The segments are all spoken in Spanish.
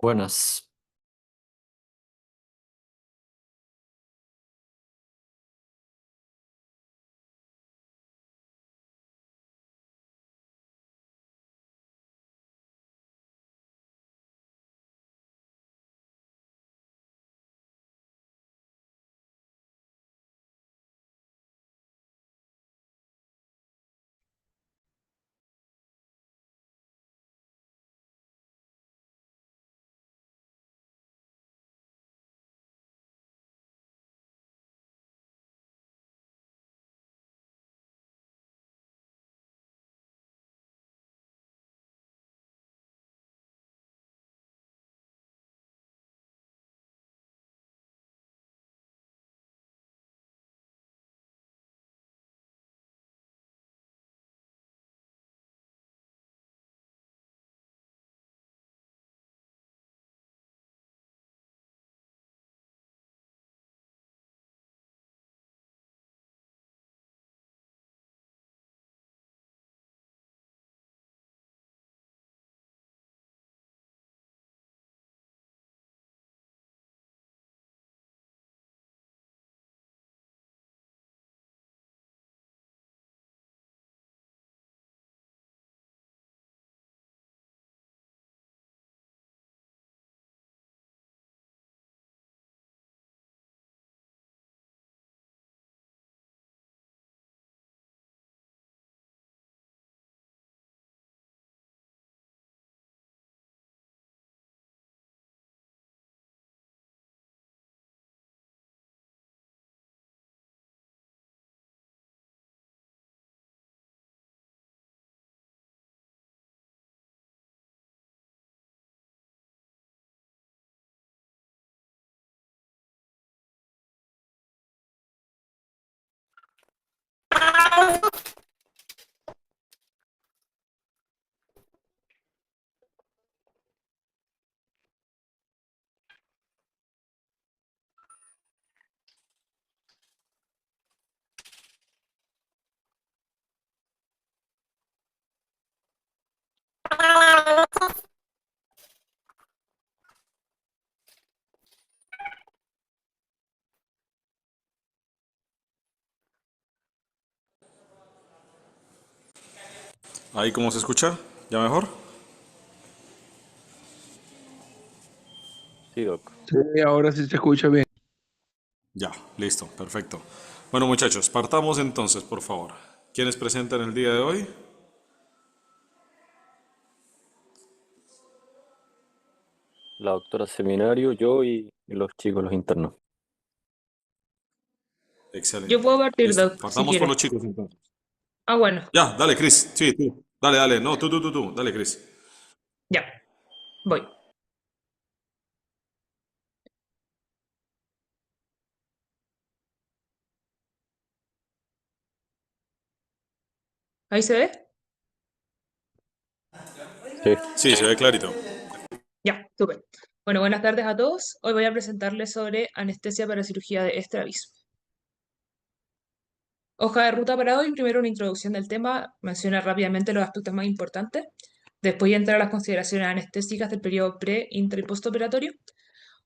Buenas. Ahí cómo se escucha, ya mejor. Sí, Doc. Sí, ahora sí se escucha bien. Ya, listo, perfecto. Bueno muchachos, partamos entonces, por favor. ¿Quiénes presentan el día de hoy? La doctora Seminario, yo y los chicos, los internos. Yo Excelente. puedo partir, Listo, Doc, si partamos por quieres. los chicos entonces. Ah, bueno, Ya, dale, Chris. Sí, tú. Dale, dale. No, tú. Dale, Chris. ya, voy. ¿Ahí se ve? Sí. Sí, se ve clarito. Ya, súper. Bueno, buenas tardes a todos. Hoy voy a presentarles sobre anestesia para cirugía de estrabismo. Hoja de ruta para hoy, primero una introducción del tema, menciona rápidamente los aspectos más importantes, después ya entrar a las consideraciones anestésicas del periodo pre, intra y postoperatorio.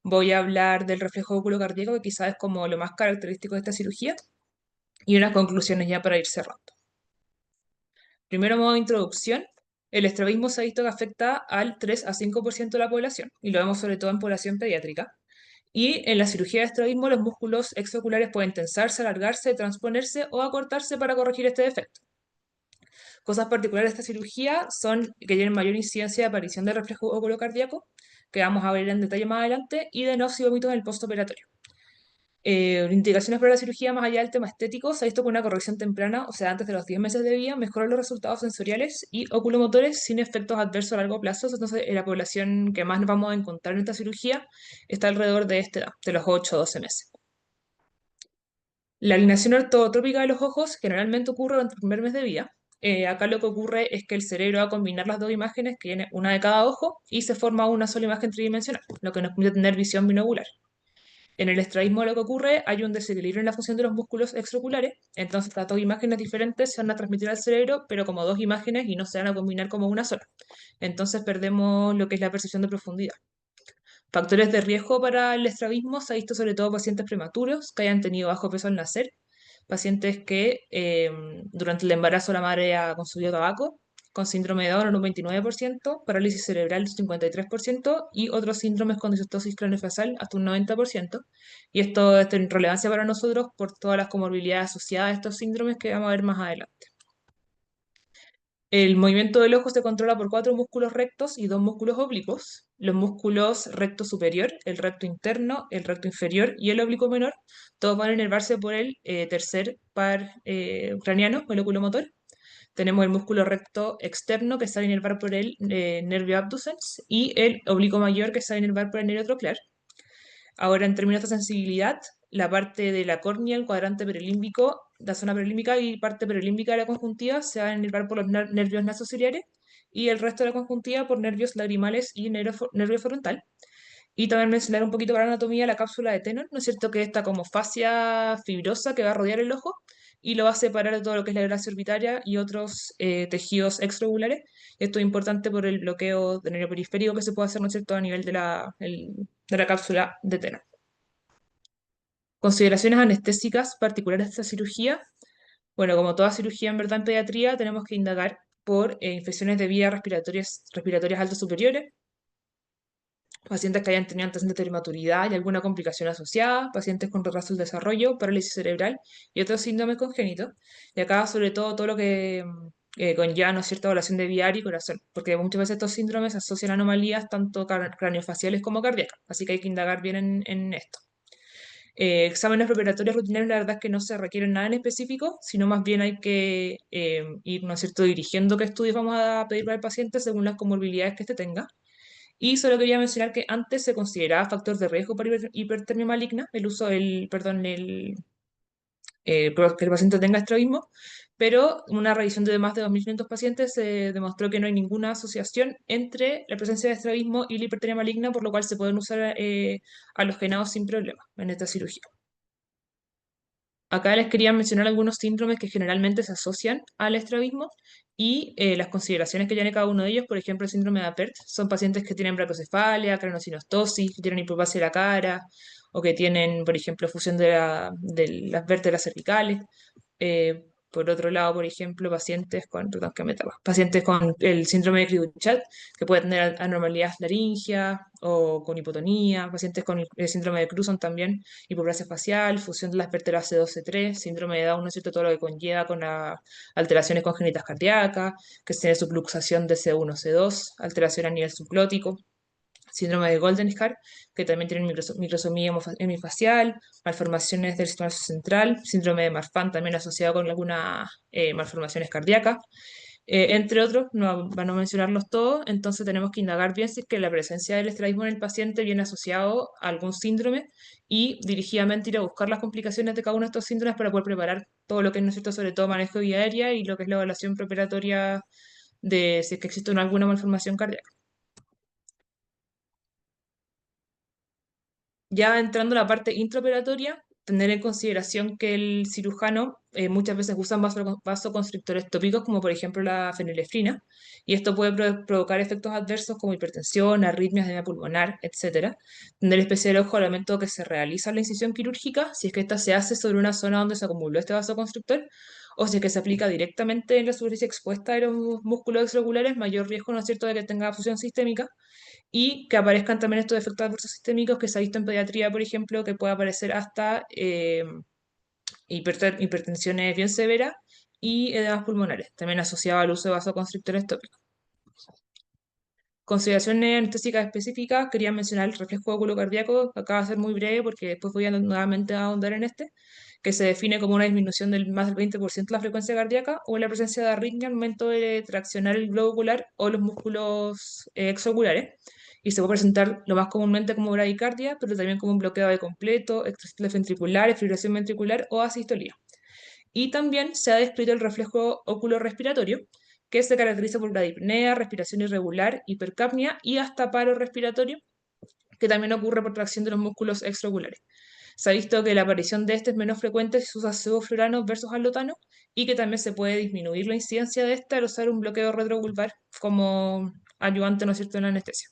Voy a hablar del reflejo oculocardíaco, que quizás es como lo más característico de esta cirugía, y unas conclusiones ya para ir cerrando. Primero, modo de introducción, el estrabismo se ha visto que afecta al 3 a 5% de la población, y lo vemos sobre todo en población pediátrica. Y en la cirugía de estrabismo, los músculos extraoculares pueden tensarse, alargarse, transponerse o acortarse para corregir este defecto. Cosas particulares de esta cirugía son que tienen mayor incidencia de aparición de reflejo oculocardíaco, que vamos a ver en detalle más adelante, y de nodos y vómitos en el postoperatorio. Indicaciones para la cirugía, más allá del tema estético, se ha visto que una corrección temprana, o sea, antes de los 10 meses de vida, mejora los resultados sensoriales y oculomotores sin efectos adversos a largo plazo. Entonces, en la población que más nos vamos a encontrar en esta cirugía está alrededor de esta edad, de los 8 o 12 meses. La alineación ortotrópica de los ojos generalmente ocurre durante el primer mes de vida. Acá lo que ocurre es que el cerebro va a combinar las dos imágenes, que tiene una de cada ojo, y se forma una sola imagen tridimensional, lo que nos permite tener visión binocular. En el estrabismo lo que ocurre, hay un desequilibrio en la función de los músculos extraoculares, entonces las dos imágenes diferentes se van a transmitir al cerebro, pero como dos imágenes y no se van a combinar como una sola. Entonces perdemos lo que es la percepción de profundidad. Factores de riesgo para el estrabismo se ha visto sobre todo pacientes prematuros que hayan tenido bajo peso al nacer, pacientes que durante el embarazo la madre ha consumido tabaco, con síndrome de Down en un 29%, parálisis cerebral un 53% y otros síndromes con disstosis craneofacial hasta un 90%. Y esto es de relevancia para nosotros por todas las comorbilidades asociadas a estos síndromes que vamos a ver más adelante. El movimiento del ojo se controla por 4 músculos rectos y 2 músculos oblicuos. Los músculos recto superior, el recto interno, el recto inferior y el oblicuo menor, todos van a inervarse por el tercer par craneano, el oculomotor. Tenemos el músculo recto externo que se va a inervar por el nervio abducens y el oblicuo mayor que se va a inervar por el nervio troclear. Ahora, en términos de sensibilidad, la parte de la córnea, el cuadrante perelímbico, la zona perelímbica y parte perelímbica de la conjuntiva se van a inervar por los nervios nasociliares y el resto de la conjuntiva por nervios lagrimales y nervio frontal. Y también mencionar un poquito para la anatomía la cápsula de Tenon, ¿no es cierto? Que está como fascia fibrosa que va a rodear el ojo y lo va a separar de todo lo que es la gracia orbitaria y otros tejidos extraoculares. Esto es importante por el bloqueo del nervio periférico que se puede hacer, ¿no es cierto?, a nivel de la cápsula de Tenon. Consideraciones anestésicas particulares de esta cirugía. Bueno, como toda cirugía en verdad en pediatría, tenemos que indagar por infecciones de vías respiratorias altas superiores, pacientes que hayan tenido antecedentes de prematuridad y alguna complicación asociada, pacientes con retraso del desarrollo, parálisis cerebral y otros síndromes congénitos. Y acá, sobre todo lo que conlleva, ¿no es cierto?, evaluación de vía y corazón, porque muchas veces estos síndromes asocian anomalías tanto craneofaciales como cardíacas, así que hay que indagar bien en esto. Exámenes preparatorios rutinarios, la verdad es que no se requieren nada en específico, sino más bien hay que ir, ¿no es cierto?, dirigiendo qué estudios vamos a pedir para el paciente según las comorbilidades que éste tenga. Y solo quería mencionar que antes se consideraba factor de riesgo para hipertermia maligna el uso del, perdón, que el paciente tenga estrabismo, pero una revisión de más de 2.500 pacientes se demostró que no hay ninguna asociación entre la presencia de estrabismo y la hipertermia maligna, por lo cual se pueden usar halogenados sin problema en esta cirugía. Acá les quería mencionar algunos síndromes que generalmente se asocian al estrabismo y las consideraciones que tiene cada uno de ellos. Por ejemplo, el síndrome de Apert son pacientes que tienen brachicefalia, craneosinostosis, que tienen hipoplasia de la cara o que tienen, por ejemplo, fusión de las vértebras cervicales. Por otro lado, por ejemplo, perdón, que me tapa, pacientes con el síndrome de Cri-du-Chat, que puede tener anormalidades laringeas o con hipotonía, pacientes con el síndrome de Cruzon también, hipoplasia facial, fusión de las vértebras C2, C3, síndrome de Down, ¿no es cierto?, todo lo que conlleva con las alteraciones congénitas cardíacas, que se tiene subluxación de C1, C2, alteración a nivel subglótico, síndrome de Goldenhar, que también tiene microsomía hemifacial, malformaciones del sistema nervioso central, síndrome de Marfan también asociado con algunas malformaciones cardíacas, entre otros, no van a mencionarlos todos, entonces tenemos que indagar bien si es que la presencia del estrabismo en el paciente viene asociado a algún síndrome y dirigidamente ir a buscar las complicaciones de cada uno de estos síndromes para poder preparar todo lo que es, ¿no es cierto?, sobre todo manejo de vía aérea y lo que es la evaluación preparatoria de si es que existe alguna malformación cardíaca. Ya entrando a la parte intraoperatoria, tener en consideración que el cirujano muchas veces usa vasoconstrictores tópicos, como por ejemplo la fenilefrina, y esto puede provocar efectos adversos como hipertensión, arritmias de vía pulmonar, etc. Tener especial ojo al momento que se realiza la incisión quirúrgica, si es que ésta se hace sobre una zona donde se acumuló este vasoconstrictor, o si es que se aplica directamente en la superficie expuesta de los músculos extraoculares, mayor riesgo, ¿no es cierto?, de que tenga fusión sistémica y que aparezcan también estos efectos adversos sistémicos que se ha visto en pediatría, por ejemplo, que puede aparecer hasta hipertensiones bien severas y edemas pulmonares, también asociado al uso de vasoconstrictores tópicos. Consideraciones anestésicas específicas, quería mencionar el reflejo oculocardíaco, acá va a ser muy breve porque después voy a nuevamente a ahondar en este, que se define como una disminución del más del 20% de la frecuencia cardíaca o la presencia de arritmia al momento de traccionar el globo ocular o los músculos extraoculares. Y se puede presentar lo más comúnmente como bradicardia, pero también como un bloqueo de completo, extracciones ventriculares, fibrilación ventricular o asistolía. Y también se ha descrito el reflejo oculorrespiratorio, que se caracteriza por bradipnea, respiración irregular, hipercapnia y hasta paro respiratorio, que también ocurre por tracción de los músculos extraoculares. Se ha visto que la aparición de este es menos frecuente si se usa sevoflurano versus alotano y que también se puede disminuir la incidencia de esta al usar un bloqueo retrovulvar como ayudante, ¿no es cierto?, en la anestesia.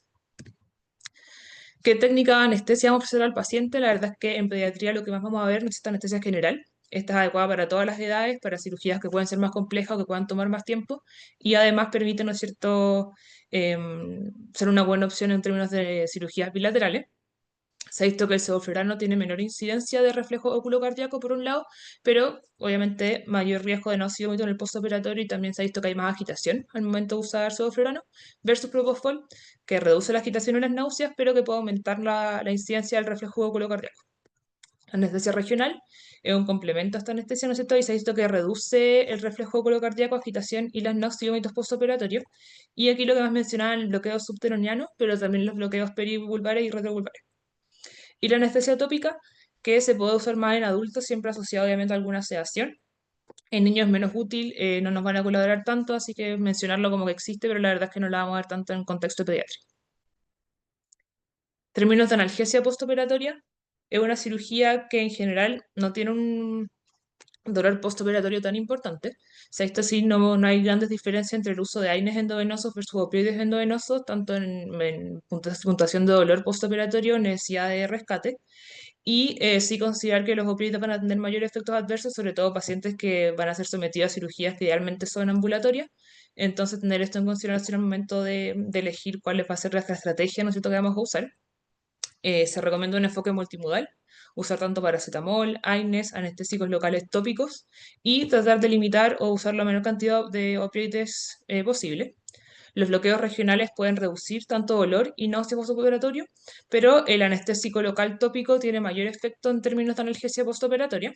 ¿Qué técnica de anestesia vamos a ofrecer al paciente? La verdad es que en pediatría lo que más vamos a ver necesita anestesia general. Esta es adecuada para todas las edades, para cirugías que pueden ser más complejas o que puedan tomar más tiempo y además permite, ¿no es cierto?, ser una buena opción en términos de cirugías bilaterales. Se ha visto que el sevoflurano tiene menor incidencia de reflejo oculocardíaco por un lado, pero obviamente mayor riesgo de náusea en el postoperatorio y también se ha visto que hay más agitación al momento de usar sevoflurano versus propofol, que reduce la agitación y las náuseas, pero que puede aumentar la incidencia del reflejo oculocardíaco. La anestesia regional es un complemento a esta anestesia, ¿no es cierto? Y se ha visto que reduce el reflejo oculocardíaco, agitación y las náuseas y vómitos postoperatorios. Y aquí lo que más mencionaban, el bloqueo subteroniano, pero también los bloqueos perivulvares y retrovulvares. Y la anestesia tópica, que se puede usar más en adultos, siempre asociado obviamente a alguna sedación. En niños es menos útil, no nos van a colaborar tanto, así que mencionarlo como que existe, pero la verdad es que no la vamos a ver tanto en contexto pediátrico. Términos de analgesia postoperatoria, es una cirugía que en general no tiene un dolor postoperatorio tan importante. Se ha visto así, no hay grandes diferencias entre el uso de AINES endovenosos versus opioides endovenosos, tanto en puntuación de dolor postoperatorio, necesidad de rescate. Y sí considerar que los opioides van a tener mayores efectos adversos, sobre todo pacientes que van a ser sometidos a cirugías que idealmente son ambulatorias. Entonces, tener esto en consideración al momento de elegir cuál va a ser nuestra estrategia, ¿no es cierto?, que vamos a usar. Se recomienda un enfoque multimodal, usar tanto paracetamol, AINES, anestésicos locales tópicos y tratar de limitar o usar la menor cantidad de opioides posible. Los bloqueos regionales pueden reducir tanto dolor y náusea postoperatorio, pero el anestésico local tópico tiene mayor efecto en términos de analgesia postoperatoria.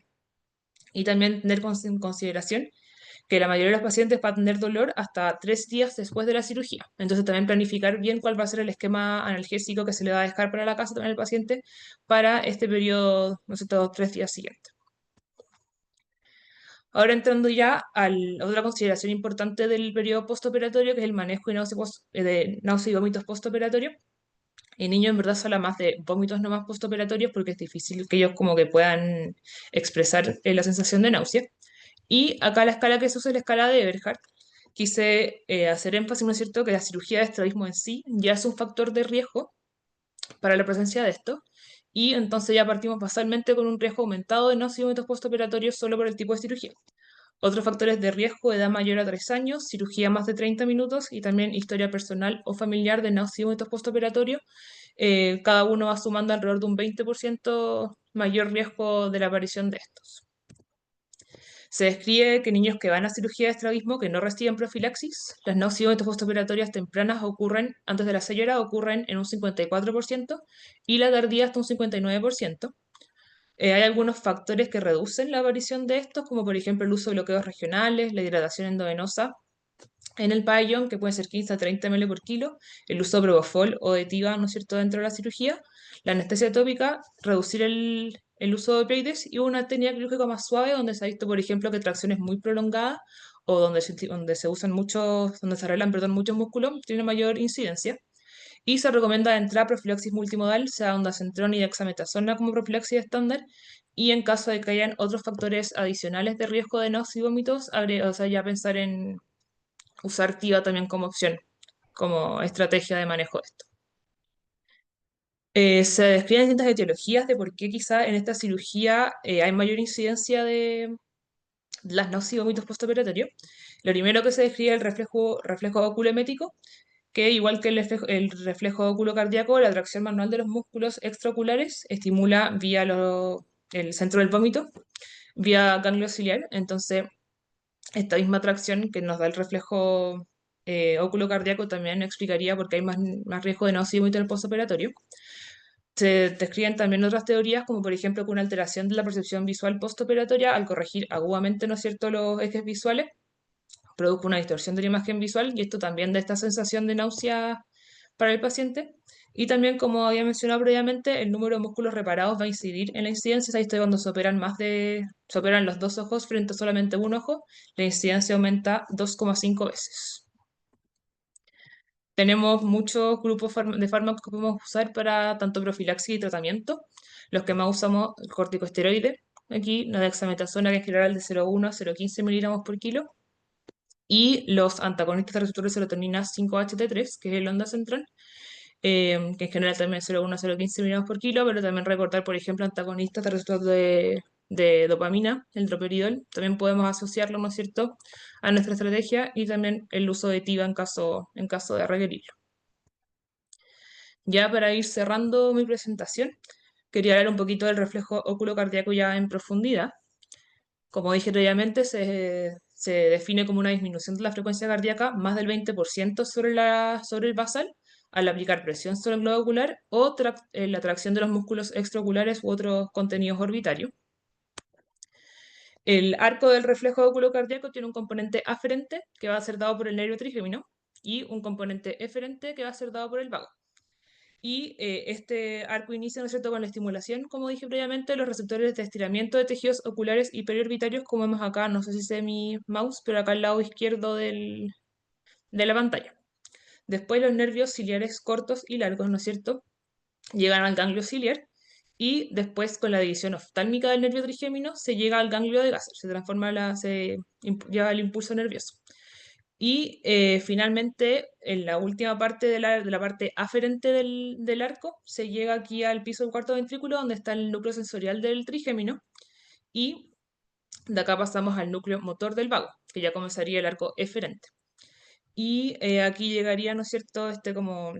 Y también tener en consideración que la mayoría de los pacientes va a tener dolor hasta 3 días después de la cirugía. Entonces también planificar bien cuál va a ser el esquema analgésico que se le va a dejar para la casa también al paciente para este periodo, no sé, todos 3 días siguientes. Ahora entrando ya a otra consideración importante del periodo postoperatorio, que es el manejo de náusea y vómitos postoperatorios. En niños en verdad se habla más de vómitos no más postoperatorios porque es difícil que ellos como que puedan expresar la sensación de náusea. Y acá la escala que se usa es la escala de Eberhardt. Quise hacer énfasis, ¿no es cierto?, que la cirugía de estrabismo en sí ya es un factor de riesgo para la presencia de esto. Y entonces ya partimos basalmente con un riesgo aumentado de náusea y vómitos postoperatorios solo por el tipo de cirugía. Otros factores de riesgo: edad mayor a 3 años, cirugía más de 30 minutos y también historia personal o familiar de náusea y vómitos postoperatorios. Cada uno va sumando alrededor de un 20% mayor riesgo de la aparición de estos. Se describe que niños que van a cirugía de estrabismo que no reciben profilaxis, las náuseas y vómitos postoperatorias tempranas ocurren antes de la 6 horas, ocurren en un 54% y la tardía hasta un 59%. Hay algunos factores que reducen la aparición de estos, como por ejemplo el uso de bloqueos regionales, la hidratación endovenosa en el pabellón, que puede ser 15 a 30 ml por kilo, el uso de propofol o de Tiva, ¿no es cierto?, dentro de la cirugía, la anestesia tópica, reducir el uso de opioides y una técnica quirúrgica más suave, donde se ha visto, por ejemplo, que tracciones muy prolongadas o donde se usan muchos, donde se arreglan, perdón, muchos músculos, tiene mayor incidencia. Y se recomienda entrar profilaxis multimodal, sea ondansetron y dexametasona como profilaxis estándar. Y en caso de que hayan otros factores adicionales de riesgo de náuseas y vómitos, o sea, ya pensar en usar TIVA también como opción, como estrategia de manejo de esto. Se describen distintas etiologías de por qué quizá en esta cirugía hay mayor incidencia de las náuseas y vómitos postoperatorios. Lo primero que se describe es el reflejo oculométrico, que igual que el reflejo oculocardíaco, la tracción manual de los músculos extraoculares estimula vía el centro del vómito, vía ganglio ciliar. Entonces, esta misma tracción que nos da el reflejo oculocardíaco también explicaría por qué hay más riesgo de náusea y vómito en el postoperatorio. Se describen también otras teorías, como por ejemplo que una alteración de la percepción visual postoperatoria, al corregir agudamente, ¿no es cierto?, los ejes visuales, produjo una distorsión de la imagen visual y esto también da esta sensación de náusea para el paciente. Y también, como había mencionado previamente, el número de músculos reparados va a incidir en la incidencia. Ahí estoy cuando se operan los dos ojos frente a solamente un ojo, la incidencia aumenta 2,5 veces. Tenemos muchos grupos de fármacos que podemos usar para tanto profilaxis y tratamiento. Los que más usamos, el corticosteroide, aquí la dexametasona, que es general de 0,1 a 0,15 miligramos por kilo, y los antagonistas de receptores de serotonina 5-HT3, que es el ondansetron, que en general también es 0,1 a 0,15 miligramos por kilo, pero también recordar, por ejemplo, antagonistas de receptor de dopamina, el droperidol, también podemos asociarlo, ¿no es cierto?, a nuestra estrategia y también el uso de TIVA en caso de requerirlo. Ya para ir cerrando mi presentación, quería hablar un poquito del reflejo oculocardíaco ya en profundidad. Como dije previamente, se define como una disminución de la frecuencia cardíaca más del 20% sobre el basal al aplicar presión sobre el globo ocular o la tracción de los músculos extraoculares u otros contenidos orbitarios. El arco del reflejo oculocardíaco tiene un componente aferente que va a ser dado por el nervio trigémino y un componente eferente que va a ser dado por el vago. Y este arco inicia, ¿no es cierto?, con la estimulación, como dije previamente, los receptores de estiramiento de tejidos oculares y periorbitarios, como vemos acá, no sé si se ve mi mouse, pero acá al lado izquierdo de la pantalla. Después los nervios ciliares cortos y largos, ¿no es cierto?, llegan al ganglio ciliar y después con la división oftálmica del nervio trigémino se llega al ganglio de Gasser, lleva el impulso nervioso. Y finalmente, en la última parte de la parte aferente del arco, se llega aquí al piso del cuarto ventrículo, donde está el núcleo sensorial del trigémino, y de acá pasamos al núcleo motor del vago, que ya comenzaría el arco eferente. Y aquí llegaría, ¿no es cierto?, esta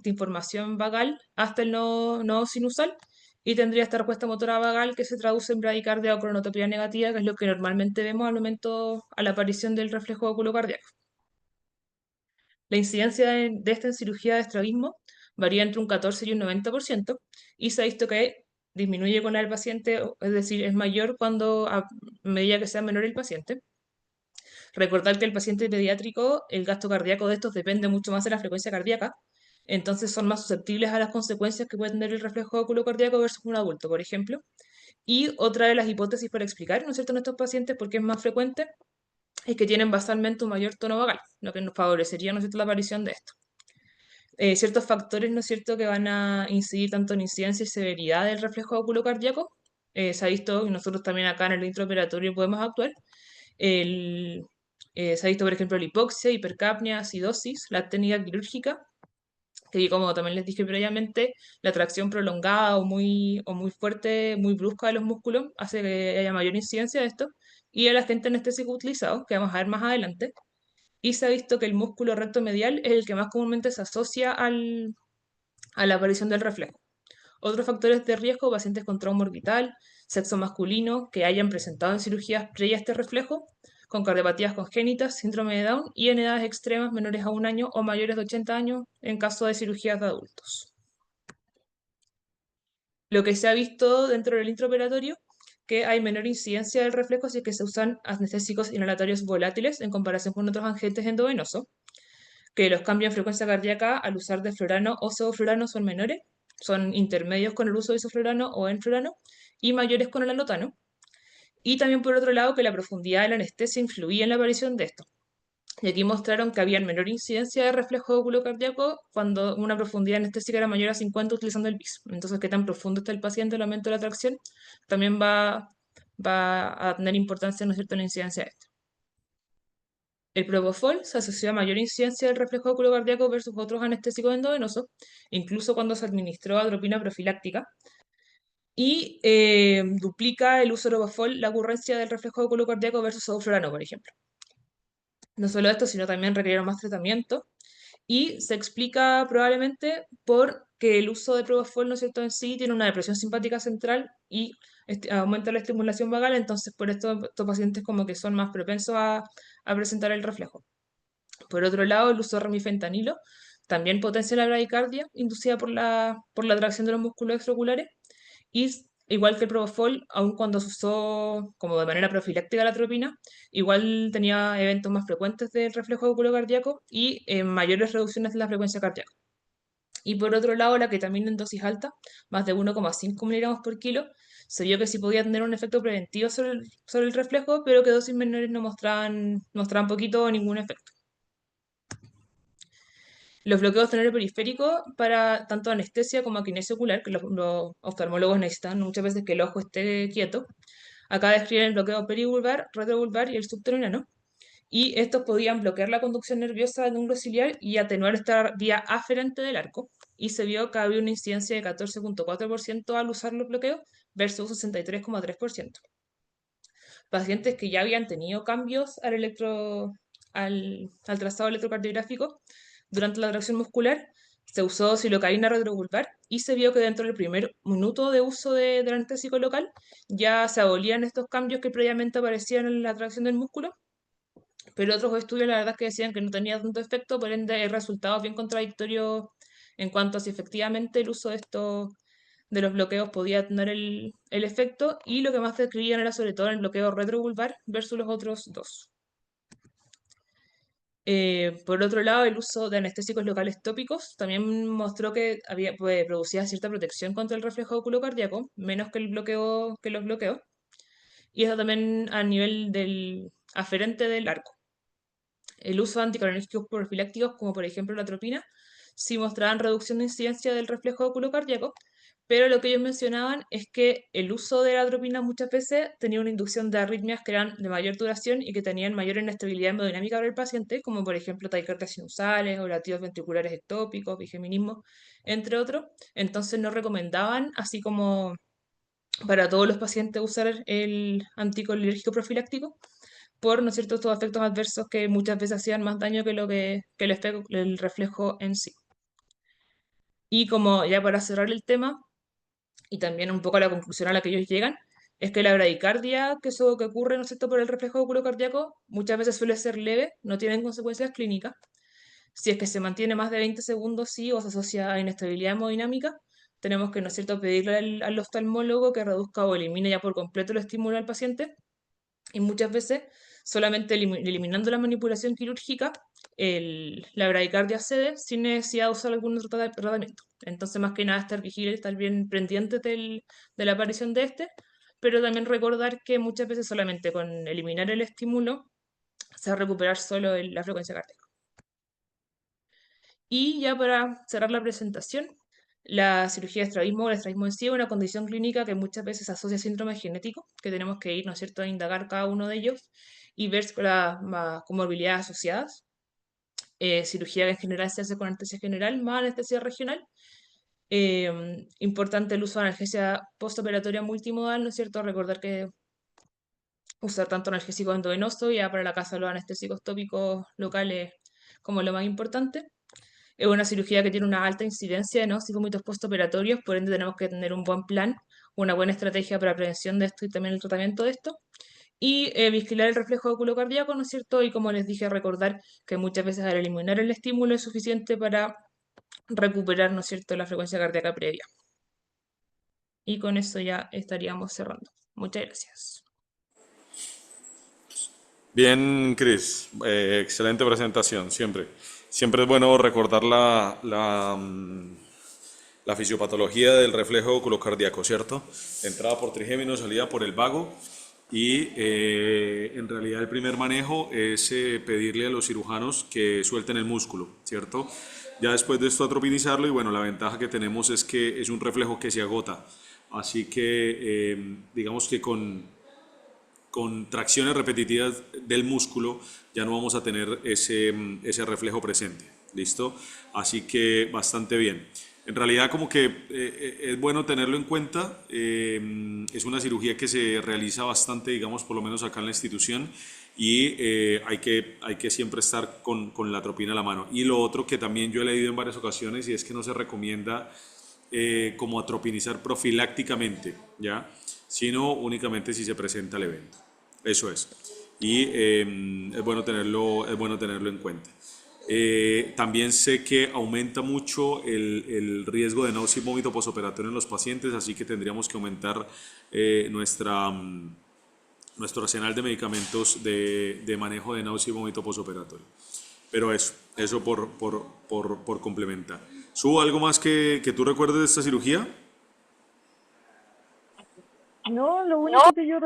información vagal hasta el nodo sinusal, y tendría esta respuesta motora vagal que se traduce en bradicardia o cronotopía negativa, que es lo que normalmente vemos al momento a la aparición del reflejo oculocardíaco. La incidencia de esta en cirugía de estrabismo varía entre un 14 y un 90%, y se ha visto que disminuye con el paciente, es decir, es mayor a medida que sea menor el paciente. Recordar que el paciente pediátrico, el gasto cardíaco de estos depende mucho más de la frecuencia cardíaca, entonces son más susceptibles a las consecuencias que puede tener el reflejo oculocardíaco versus un adulto, por ejemplo. Y otra de las hipótesis para explicar, ¿no es cierto?, en estos pacientes, por qué es más frecuente, es que tienen basalmente un mayor tono vagal, lo que nos favorecería, ¿no es cierto?, la aparición de esto. Ciertos factores, ¿no es cierto?, que van a incidir tanto en incidencia y severidad del reflejo oculocardíaco. Se ha visto, y nosotros también acá en el intraoperatorio podemos actuar. Se ha visto, por ejemplo, la hipoxia, hipercapnia, acidosis, la técnica quirúrgica, que como también les dije previamente, la tracción prolongada o muy fuerte, muy brusca de los músculos hace que haya mayor incidencia de esto. Y el agente anestésico utilizado, que vamos a ver más adelante, y se ha visto que el músculo recto medial es el que más comúnmente se asocia a la aparición del reflejo. Otros factores de riesgo: pacientes con trauma orbital, sexo masculino, que hayan presentado en cirugías previas este reflejo, con cardiopatías congénitas, síndrome de Down y en edades extremas menores a 1 año o mayores de 80 años en caso de cirugías de adultos. Lo que se ha visto dentro del intraoperatorio, que hay menor incidencia del reflejo si es que se usan anestésicos inhalatorios volátiles en comparación con otros agentes endovenosos, que los cambios en frecuencia cardíaca al usar deflorano o sevoflurano son menores, son intermedios con el uso de isoflurano o enflurano y mayores con el alotano. Y también por otro lado que la profundidad de la anestesia influía en la aparición de esto. Y aquí mostraron que había menor incidencia de reflejo oculocardíaco cuando una profundidad anestésica era mayor a 50 utilizando el BIS. Entonces, qué tan profundo está el paciente, el aumento de la tracción, también va a tener importancia, ¿no es cierto?, en la incidencia de esto. El propofol se asoció a mayor incidencia del reflejo oculocardíaco versus otros anestésicos endovenosos, incluso cuando se administró atropina profiláctica, y duplica el uso de propofol la ocurrencia del reflejo oculocardíaco versus sevoflurano, por ejemplo. No solo esto, sino también requirieron más tratamiento, y se explica probablemente porque el uso de propofol, ¿no es cierto?, en sí tiene una depresión simpática central y aumenta la estimulación vagal, entonces por esto estos pacientes como que son más propensos a presentar el reflejo. Por otro lado, el uso de remifentanilo también potencia la bradicardia inducida por la atracción de los músculos extraoculares, y igual que el propofol, aun cuando se usó como de manera profiláctica la atropina, igual tenía eventos más frecuentes del reflejo oculocardíaco y mayores reducciones de la frecuencia cardíaca. Y por otro lado, la ketamina en dosis alta, más de 1,5 miligramos por kilo, se vio que sí podía tener un efecto preventivo sobre el reflejo, pero que dosis menores no mostraban poquito o ningún efecto. Los bloqueos de nervio periférico para tanto anestesia como aquinesia ocular, que los oftalmólogos necesitan muchas veces que el ojo esté quieto. Acá describen el bloqueo perivulvar, retrovulvar y el subteroidano. Y estos podían bloquear la conducción nerviosa del núcleo ciliar y atenuar esta vía aferente del arco. y se vio que había una incidencia de 14,4% al usar los bloqueos versus 63,3%. Pacientes que ya habían tenido cambios al trazado electrocardiográfico durante la tracción muscular, se usó silocaína retrovulvar y se vio que dentro del primer minuto de uso del anestésico local ya se abolían estos cambios que previamente aparecían en la tracción del músculo, pero otros estudios la verdad es que decían que no tenía tanto efecto, por ende hay resultados bien contradictorios en cuanto a si efectivamente el uso de los bloqueos podía tener el efecto, y lo que más describían era sobre todo el bloqueo retrovulvar versus los otros dos. Por otro lado, el uso de anestésicos locales tópicos también mostró que producía cierta protección contra el reflejo oculocardíaco, menos que los bloqueos, y eso también a nivel del aferente del arco. El uso de anticolinérgicos profilácticos, como por ejemplo la atropina, sí mostraban reducción de incidencia del reflejo oculocardíaco, pero lo que ellos mencionaban es que el uso de la atropina muchas veces tenía una inducción de arritmias que eran de mayor duración y que tenían mayor inestabilidad hemodinámica para el paciente, como por ejemplo taquicardias sinusales o latidos ventriculares ectópicos, bigeminismo, entre otros. Entonces no recomendaban, así como para todos los pacientes, usar el anticolinérgico profiláctico por, ¿no es cierto?, estos efectos adversos que muchas veces hacían más daño que el reflejo en sí. Y como ya para cerrar el tema, y también un poco a la conclusión a la que ellos llegan, es que la bradicardia, que ocurre, ¿no es cierto?, por el reflejo oculocardíaco, muchas veces suele ser leve, no tienen consecuencias clínicas. Si es que se mantiene más de 20 segundos, sí, o se asocia a inestabilidad hemodinámica, tenemos que, ¿no es cierto?, pedirle al oftalmólogo que reduzca o elimine ya por completo el estímulo al paciente, y muchas veces solamente eliminando la manipulación quirúrgica, la bradicardia cede sin necesidad de usar algún otro tratamiento. Entonces, más que nada, estar vigilantes, estar bien pendientes de la aparición de este, pero también recordar que muchas veces solamente con eliminar el estímulo se va a recuperar solo la frecuencia cardíaca. Y ya para cerrar la presentación, la cirugía de estrabismo o el estrabismo en sí es una condición clínica que muchas veces asocia a síndrome genético, que tenemos que ir, ¿no es cierto?, a indagar cada uno de ellos y ver las comorbilidades asociadas. Cirugía que en general se hace con anestesia general más anestesia regional. Importante el uso de analgesia postoperatoria multimodal, ¿no es cierto? Recordar que usar tanto analgésico endovenoso, ya para la casa los anestésicos tópicos locales como lo más importante. Es una cirugía que tiene una alta incidencia de nóxicos postoperatorios, por ende tenemos que tener un buen plan, una buena estrategia para prevención de esto y también el tratamiento de esto. Y vigilar el reflejo oculocardíaco, ¿no es cierto? Y como les dije, recordar que muchas veces al eliminar el estímulo es suficiente para recuperar, ¿no es cierto?, la frecuencia cardíaca previa. Y con eso ya estaríamos cerrando. Muchas gracias. Bien, Chris, excelente presentación, siempre. Siempre es bueno recordar la fisiopatología del reflejo oculocardíaco, ¿cierto? Entrada por trigémino, salida por el vago, y en realidad el primer manejo es pedirle a los cirujanos que suelten el músculo, ¿cierto? Ya después de esto atropinizarlo, y bueno, la ventaja que tenemos es que es un reflejo que se agota, así que digamos que con tracciones repetitivas del músculo ya no vamos a tener ese reflejo presente, ¿listo? Así que bastante bien. En realidad como que es bueno tenerlo en cuenta, es una cirugía que se realiza bastante, digamos, por lo menos acá en la institución, y hay que siempre estar con la atropina a la mano. Y lo otro que también yo he leído en varias ocasiones, y es que no se recomienda como atropinizar profilácticamente, ¿ya? Sino únicamente si se presenta el evento. Eso es. Y es bueno tenerlo en cuenta. También sé que aumenta mucho el riesgo de náusea y vómito postoperatorio en los pacientes, así que tendríamos que aumentar nuestro arsenal de medicamentos de manejo de náusea y vómito postoperatorio. Pero eso por complementar. ¿Subo algo más que tú recuerdes de esta cirugía? No, lo único que yo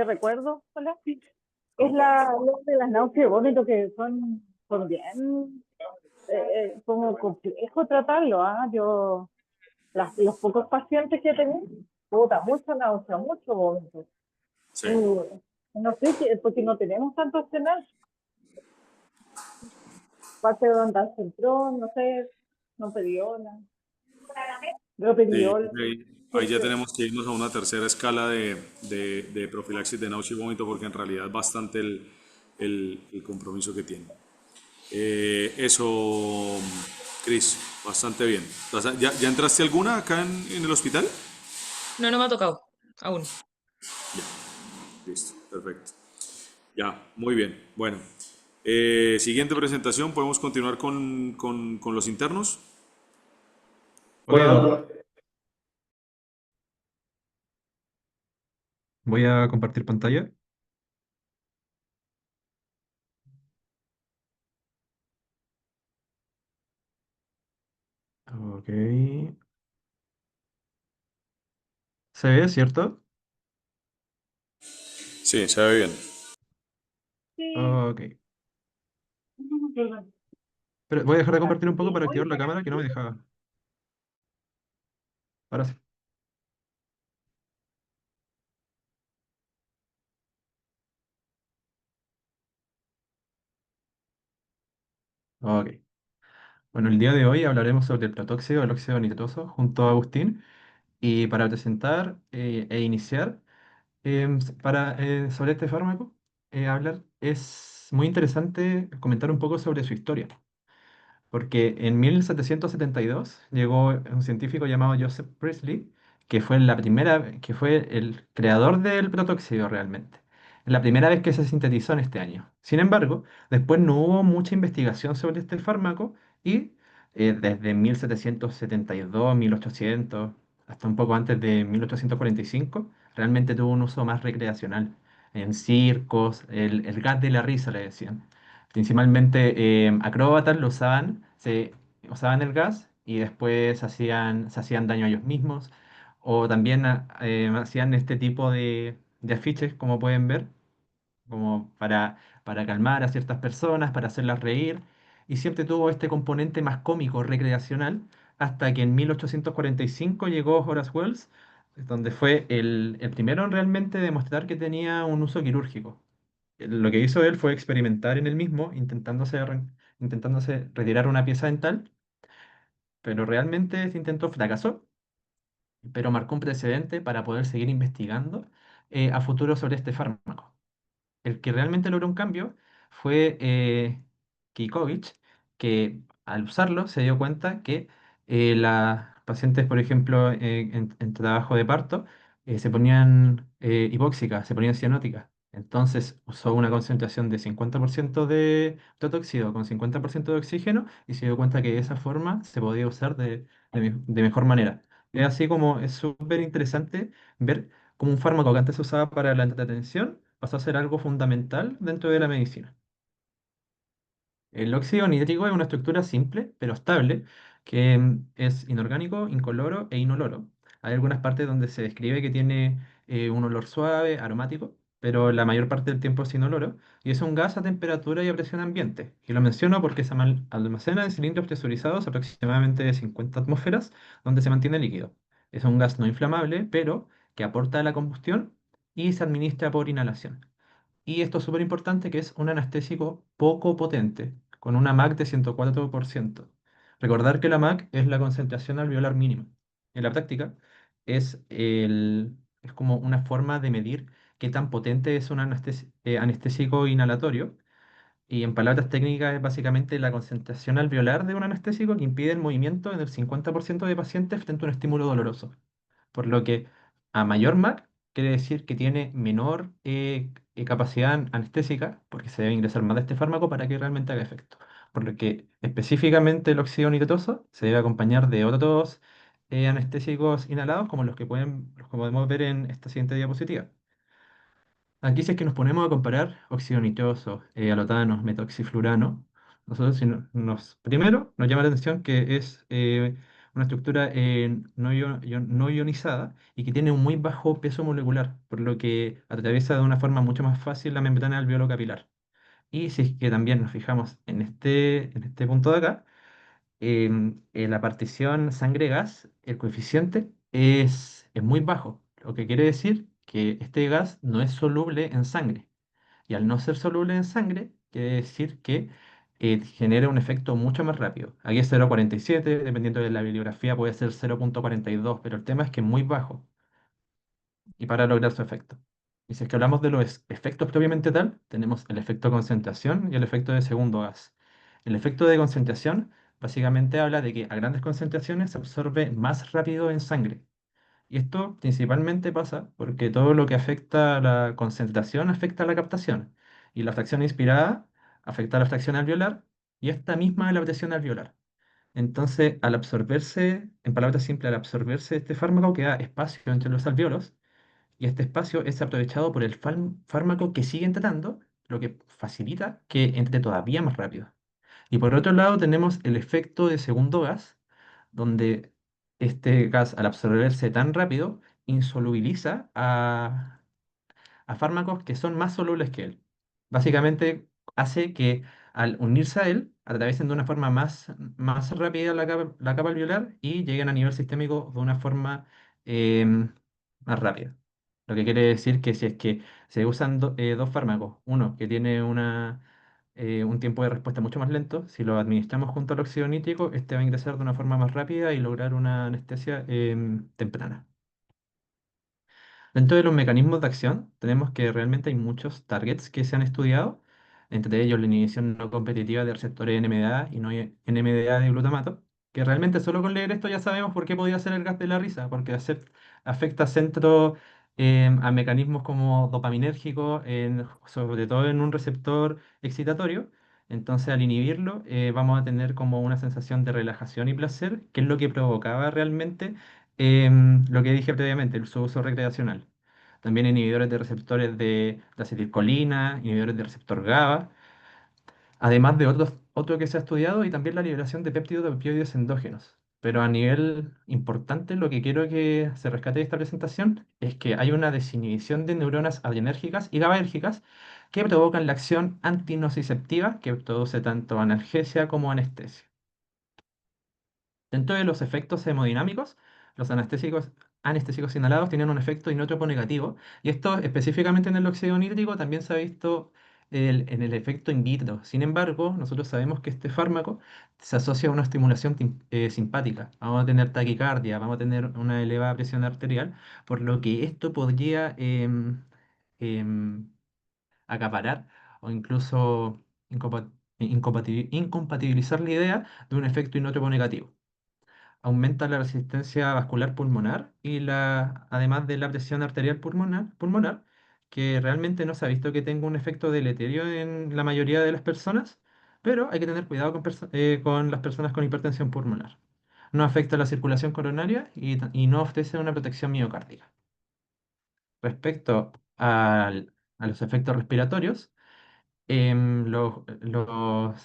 recuerdo, hola, es lo de las náuseas y vómitos que son bien como complejo tratarlo, ¿ah? Los pocos pacientes que he tenido, puta, mucha náusea, mucho vómito. Sí. No sé, porque no tenemos tanto arsenal. Parte de andar centrón, no sé, Noprediola, Sí, droperidol. ahí ya tenemos que irnos a una tercera escala de profilaxis de náusea y vómito porque en realidad es bastante el compromiso que tiene. Eso, Cris, bastante bien. ¿Ya entraste alguna acá en el hospital? No, no me ha tocado aún. Listo, perfecto. Ya, muy bien. Bueno, siguiente presentación, podemos continuar con los internos. Ok, Doc. Voy a compartir pantalla. Ok. ¿Se ve, cierto? Sí, se ve bien. Sí. Ok. Pero voy a dejar de compartir un poco para activar la cámara que no me dejaba. Ahora sí. Ok. Bueno, el día de hoy hablaremos sobre el protóxido, el óxido nitroso, junto a Agustín. Y para presentar e iniciar sobre este fármaco, hablar, es muy interesante comentar un poco sobre su historia. Porque en 1772 llegó un científico llamado Joseph Priestley, que fue el creador del protóxido realmente. La primera vez que se sintetizó en este año. Sin embargo, después no hubo mucha investigación sobre este fármaco y desde 1772, 1800, hasta un poco antes de 1845, realmente tuvo un uso más recreacional. En circos, el gas de la risa le decían. Principalmente acróbatas usaban el gas y después se hacían daño a ellos mismos. O también hacían este tipo de afiches, como pueden ver, como para calmar a ciertas personas, para hacerlas reír. Y siempre tuvo este componente más cómico, recreacional, hasta que en 1845 llegó Horace Wells, donde fue el primero en realmente demostrar que tenía un uso quirúrgico. Lo que hizo él fue experimentar en él mismo, intentándose retirar una pieza dental, pero realmente este intento fracasó, pero marcó un precedente para poder seguir investigando a futuro sobre este fármaco. El que realmente logró un cambio fue Kikovic, que al usarlo se dio cuenta que las pacientes, por ejemplo, en trabajo de parto, se ponían hipóxicas, se ponían cianóticas. Entonces usó una concentración de 50% de totóxido con 50% de oxígeno y se dio cuenta que de esa forma se podía usar de mejor manera. Es así como es súper interesante ver cómo un fármaco que antes se usaba para la entretención pasó a ser algo fundamental dentro de la medicina. El óxido nítrico es una estructura simple pero estable que es inorgánico, incoloro e inoloro. Hay algunas partes donde se describe que tiene un olor suave, aromático, pero la mayor parte del tiempo es inoloro y es un gas a temperatura y a presión ambiente. Y lo menciono porque se almacena en cilindros presurizados aproximadamente de 50 atmósferas donde se mantiene líquido. Es un gas no inflamable, pero que aporta a la combustión y se administra por inhalación. Y esto es súper importante que es un anestésico poco potente, con una MAC de 104%. Recordar que la MAC es la concentración alveolar mínima. En la práctica es como una forma de medir qué tan potente es un anestésico inhalatorio. Y en palabras técnicas es básicamente la concentración alveolar de un anestésico que impide el movimiento en el 50% de pacientes frente a un estímulo doloroso. Por lo que a mayor MAC quiere decir que tiene menor capacidad anestésica, porque se debe ingresar más de este fármaco para que realmente haga efecto. Por lo que específicamente el óxido nitroso se debe acompañar de otros anestésicos inhalados, como los que podemos ver en esta siguiente diapositiva. Aquí si es que nos ponemos a comparar óxido nitroso, alotano, metoxiflurano, nosotros primero nos llama la atención que es una estructura no ionizada y que tiene un muy bajo peso molecular, por lo que atraviesa de una forma mucho más fácil la membrana alveolo capilar. Y si es que también nos fijamos en este punto de acá, en la partición sangre-gas, el coeficiente es muy bajo, lo que quiere decir que este gas no es soluble en sangre. Y al no ser soluble en sangre, quiere decir que genera un efecto mucho más rápido. Aquí es 0,47, dependiendo de la bibliografía puede ser 0,42, pero el tema es que es muy bajo y para lograr su efecto. Y si es que hablamos de los efectos propiamente tal, tenemos el efecto concentración y el efecto de segundo gas. El efecto de concentración básicamente habla de que a grandes concentraciones se absorbe más rápido en sangre. Y esto principalmente pasa porque todo lo que afecta a la concentración afecta a la captación. Y la fracción inspirada afecta a la fracción alveolar y esta misma a la presión alveolar. Entonces, al absorberse, en palabras simples, al absorberse este fármaco queda espacio entre los alveolos y este espacio es aprovechado por el fármaco que siguen tratando, lo que facilita que entre todavía más rápido. Y por otro lado tenemos el efecto de segundo gas, donde este gas al absorberse tan rápido insolubiliza a fármacos que son más solubles que él. Básicamente hace que al unirse a él, atraviesen de una forma más rápida la capa alveolar y lleguen a nivel sistémico de una forma más rápida. Lo que quiere decir que si es que se usan dos fármacos, uno que tiene un tiempo de respuesta mucho más lento, si lo administramos junto al óxido nítrico, este va a ingresar de una forma más rápida y lograr una anestesia temprana. Dentro de los mecanismos de acción, tenemos que realmente hay muchos targets que se han estudiado, entre ellos la inhibición no competitiva de receptores NMDA y no NMDA de glutamato, que realmente solo con leer esto ya sabemos por qué podría ser el gas de la risa, porque afecta centro a mecanismos como dopaminérgicos, sobre todo en un receptor excitatorio. Entonces, al inhibirlo, vamos a tener como una sensación de relajación y placer, que es lo que provocaba realmente lo que dije previamente, su uso recreacional. También inhibidores de receptores de acetilcolina, inhibidores de receptor GABA, además de otro que se ha estudiado y también la liberación de péptidos de opioides endógenos. Pero a nivel importante, lo que quiero que se rescate de esta presentación es que hay una desinhibición de neuronas adrenérgicas y GABAérgicas que provocan la acción antinociceptiva que produce tanto analgesia como anestesia. Dentro de los efectos hemodinámicos, los anestésicos inhalados tienen un efecto inótropo negativo, y esto específicamente en el óxido nítrico también se ha visto en el efecto in vitro. Sin embargo, nosotros sabemos que este fármaco se asocia a una estimulación simpática. Vamos a tener taquicardia, vamos a tener una elevada presión arterial, por lo que esto podría em, acaparar o incluso incompatibilizar la idea de un efecto inótropo negativo. Aumenta la resistencia vascular pulmonar y además de la presión arterial pulmonar, que realmente no se ha visto que tenga un efecto deleterio en la mayoría de las personas, pero hay que tener cuidado con las personas con hipertensión pulmonar. No afecta la circulación coronaria y no ofrece una protección miocárdica. Respecto a los efectos respiratorios, los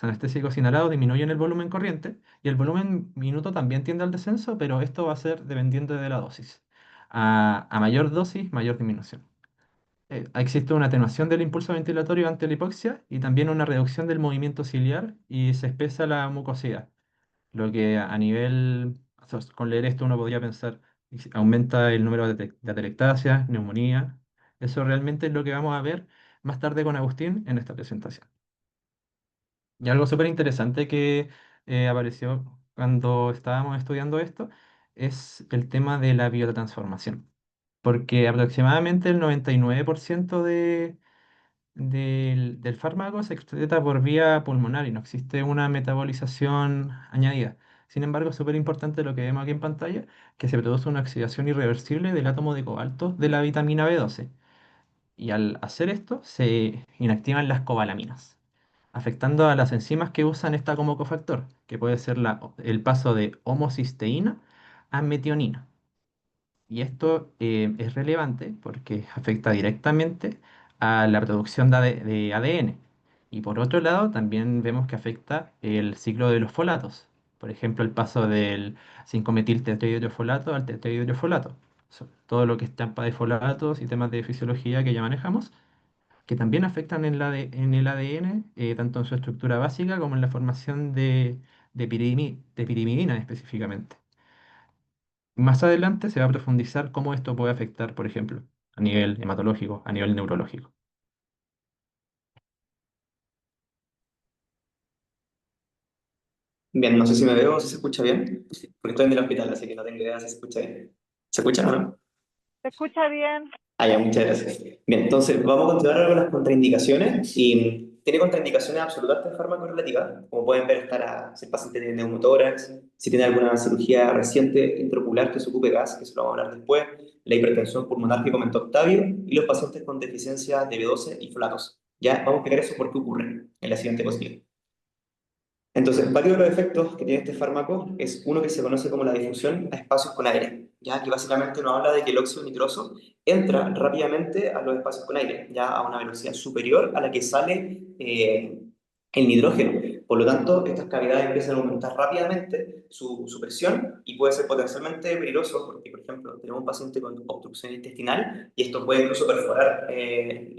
anestésicos inhalados disminuyen el volumen corriente y el volumen minuto también tiende al descenso, pero esto va a ser dependiendo de la dosis. A mayor dosis, mayor disminución. Existe una atenuación del impulso ventilatorio ante la hipoxia y también una reducción del movimiento ciliar y se espesa la mucosidad. Lo que a nivel, o sea, con leer esto uno podría pensar, y si aumenta el número de atelectasias, neumonía. Eso realmente es lo que vamos a ver más tarde con Agustín en esta presentación. Y algo súper interesante que apareció cuando estábamos estudiando esto es el tema de la biotransformación. Porque aproximadamente el 99% del fármaco se excreta por vía pulmonar y no existe una metabolización añadida. Sin embargo, es súper importante lo que vemos aquí en pantalla, que se produce una oxidación irreversible del átomo de cobalto de la vitamina B12. Y al hacer esto, se inactivan las cobalaminas, afectando a las enzimas que usan esta como cofactor, que puede ser el paso de homocisteína a metionina. Y esto es relevante porque afecta directamente a la producción de ADN. Y por otro lado, también vemos que afecta el ciclo de los folatos. Por ejemplo, el paso del 5-metil tetrahidrofolato al tetrahidrofolato. Todo lo que es trampa de folatos y temas de fisiología que ya manejamos, que también afectan en el ADN, tanto en su estructura básica como en la formación de pirimidina específicamente. Más adelante se va a profundizar cómo esto puede afectar, por ejemplo, a nivel hematológico, a nivel neurológico. Bien, no sé si me veo o si se escucha bien, porque estoy en el hospital, así que no tengo idea si se escucha bien. ¿Se escucha o no? ¿Se escucha bien? Ah, ya, muchas gracias. Bien, entonces vamos a continuar ahora con las contraindicaciones. Y tiene contraindicaciones absolutas de fármaco relativa. Como pueden ver, estará si el paciente tiene neumotórax, si tiene alguna cirugía reciente intraocular que se ocupe gas, que se lo vamos a hablar después, la hipertensión pulmonar que comentó Octavio, y los pacientes con deficiencia de B12 y folatos. Ya vamos a explicar eso por qué ocurre en la siguiente diapositiva. Entonces, varios de los efectos que tiene este fármaco es uno que se conoce como la difusión a espacios con aire, ya que básicamente nos habla de que el óxido nitroso entra rápidamente a los espacios con aire, ya a una velocidad superior a la que sale el nitrógeno. Por lo tanto, estas cavidades empiezan a aumentar rápidamente su presión y puede ser potencialmente peligroso porque, por ejemplo, tenemos un paciente con obstrucción intestinal y esto puede incluso perforar el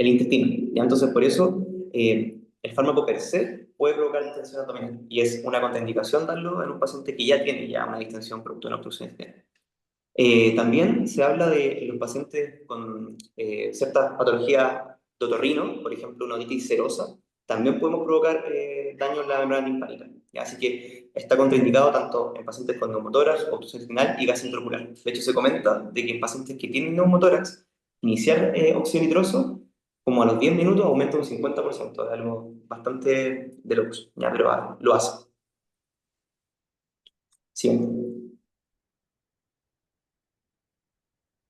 intestino. ¿Ya? Entonces, por eso, el fármaco per se puede provocar distensión abdominal y es una contraindicación darlo en un paciente que ya tiene ya una distensión producto de una obstrucción intestinal. También se habla de los pacientes con ciertas patologías de otorrino, por ejemplo, una otitis serosa, también podemos provocar daño en la membrana timpánica. ¿Ya? Así que está contraindicado tanto en pacientes con neumotórax, obstrucción intestinal y gas intraocular. De hecho, se comenta de que en pacientes que tienen neumotórax, iniciar óxido nitroso, como a los 10 minutos, aumenta un 50%, es algo bastante de locos, ¿ya? Pero lo hace. Siguiente.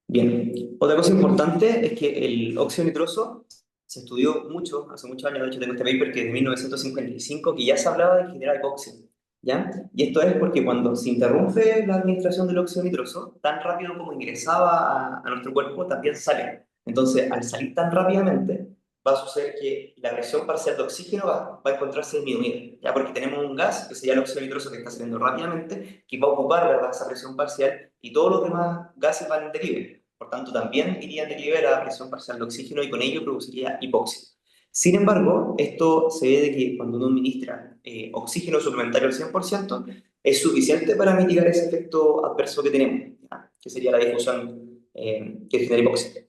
Bien, otra cosa importante es que el óxido nitroso se estudió mucho, hace muchos años, de hecho tengo este paper que es de 1955, que ya se hablaba de que genera hipoxia, ¿ya? Y esto es porque cuando se interrumpe la administración del óxido nitroso, tan rápido como ingresaba a nuestro cuerpo, también sale. Entonces, al salir tan rápidamente, va a suceder que la presión parcial de oxígeno va a encontrarse disminuida, ¿ya? Porque tenemos un gas, que sería el óxido nitroso que está saliendo rápidamente, que va a ocupar, ¿verdad?, esa presión parcial y todos los demás gases van en declive. Por tanto, también iría en declive la presión parcial de oxígeno y con ello produciría hipoxia. Sin embargo, esto se ve de que cuando uno administra oxígeno suplementario al 100%, es suficiente para mitigar ese efecto adverso que tenemos, ¿ya? Que sería la difusión que genera hipoxia.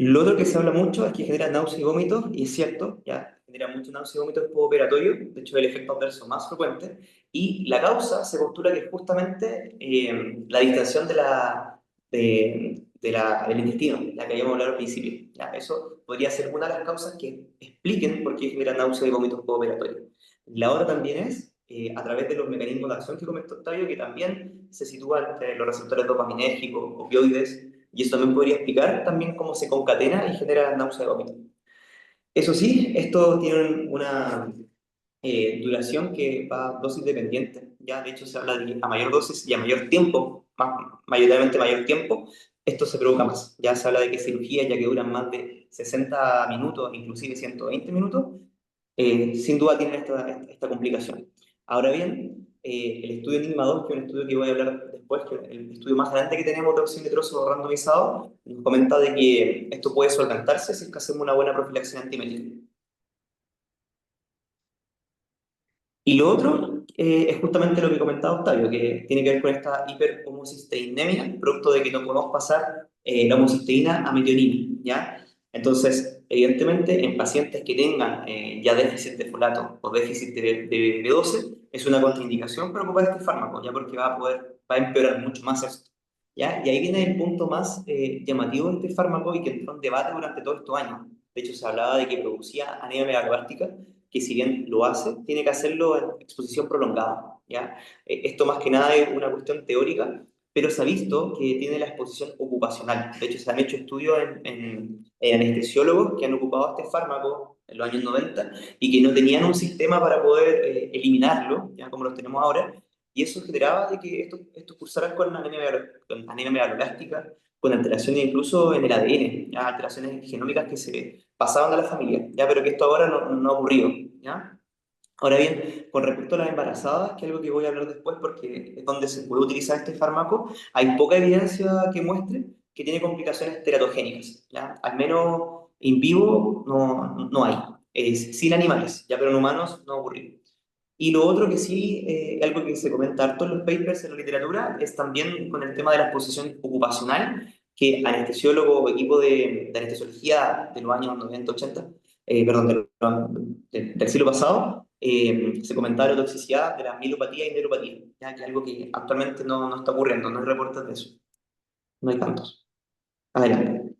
Lo otro que se habla mucho es que genera náuseas y vómitos, y es cierto, ya genera mucho náuseas y vómitos postoperatorio, de hecho es el efecto adverso más frecuente, y la causa se postula que es justamente la distensión del intestino, la que habíamos hablado al principio. ¿Ya? Eso podría ser una de las causas que expliquen por qué genera náuseas y vómitos postoperatorio. La otra también es a través de los mecanismos de acción que comentó Octavio, que también se sitúan entre los receptores dopaminérgicos, opioides, y eso también podría explicar también cómo se concatena y genera náusea y vómito. Eso sí, esto tiene una duración que va a dosis dependiente. Ya, de hecho, se habla de que a mayor dosis y a mayor tiempo, mayoritariamente mayor tiempo, esto se provoca más. Ya se habla de que cirugías ya que duran más de 60 minutos, inclusive 120 minutos, sin duda tienen esta complicación. Ahora bien, el estudio Enigma 2, que es un estudio que voy a hablar después, que es el estudio más grande que tenemos de óxido nitroso randomizado, nos comenta de que esto puede solventarse si es que hacemos una buena profilaxis antimética. Y lo otro es justamente lo que comentaba Octavio, que tiene que ver con esta hiperhomocisteinemia, producto de que no podemos pasar la homocisteína a metionina, ¿ya? Entonces, evidentemente, en pacientes que tengan ya déficit de folato o déficit de B12, es una contraindicación para ocupar este fármaco, ¿ya? Porque va a empeorar mucho más esto, ¿ya? Y ahí viene el punto más llamativo de este fármaco y que entró en debate durante todos estos años. De hecho, se hablaba de que producía anemia megalobástica, que si bien lo hace, tiene que hacerlo en exposición prolongada, ¿ya? Esto más que nada es una cuestión teórica, pero se ha visto que tiene la exposición ocupacional. De hecho, se han hecho estudios en anestesiólogos que han ocupado este fármaco en los años 90 y que no tenían un sistema para poder eliminarlo, ya como los tenemos ahora, y eso generaba de que estos cursaran con anemia megalobástica, con alteraciones incluso en el ADN, ¿ya? Alteraciones genómicas que se pasaban a la familia, ¿ya? Pero que esto ahora no ha ocurrido, ¿ya? Ahora bien, con respecto a las embarazadas, que es algo que voy a hablar después porque es donde se puede utilizar este fármaco, hay poca evidencia que muestre que tiene complicaciones teratogénicas, ¿ya? Al menos in vivo no hay, sí en animales, ya, pero en humanos no ha ocurrido. Y lo otro que sí, algo que se comenta harto en los papers, en la literatura, es también con el tema de la exposición ocupacional, que anestesiólogos o equipo de anestesiología de los años 90-80 perdón, del siglo pasado, se comentaba la toxicidad de la mielopatía y neuropatía, ya que es algo que actualmente no está ocurriendo, no hay reportes de eso, no hay tantos. Adelante.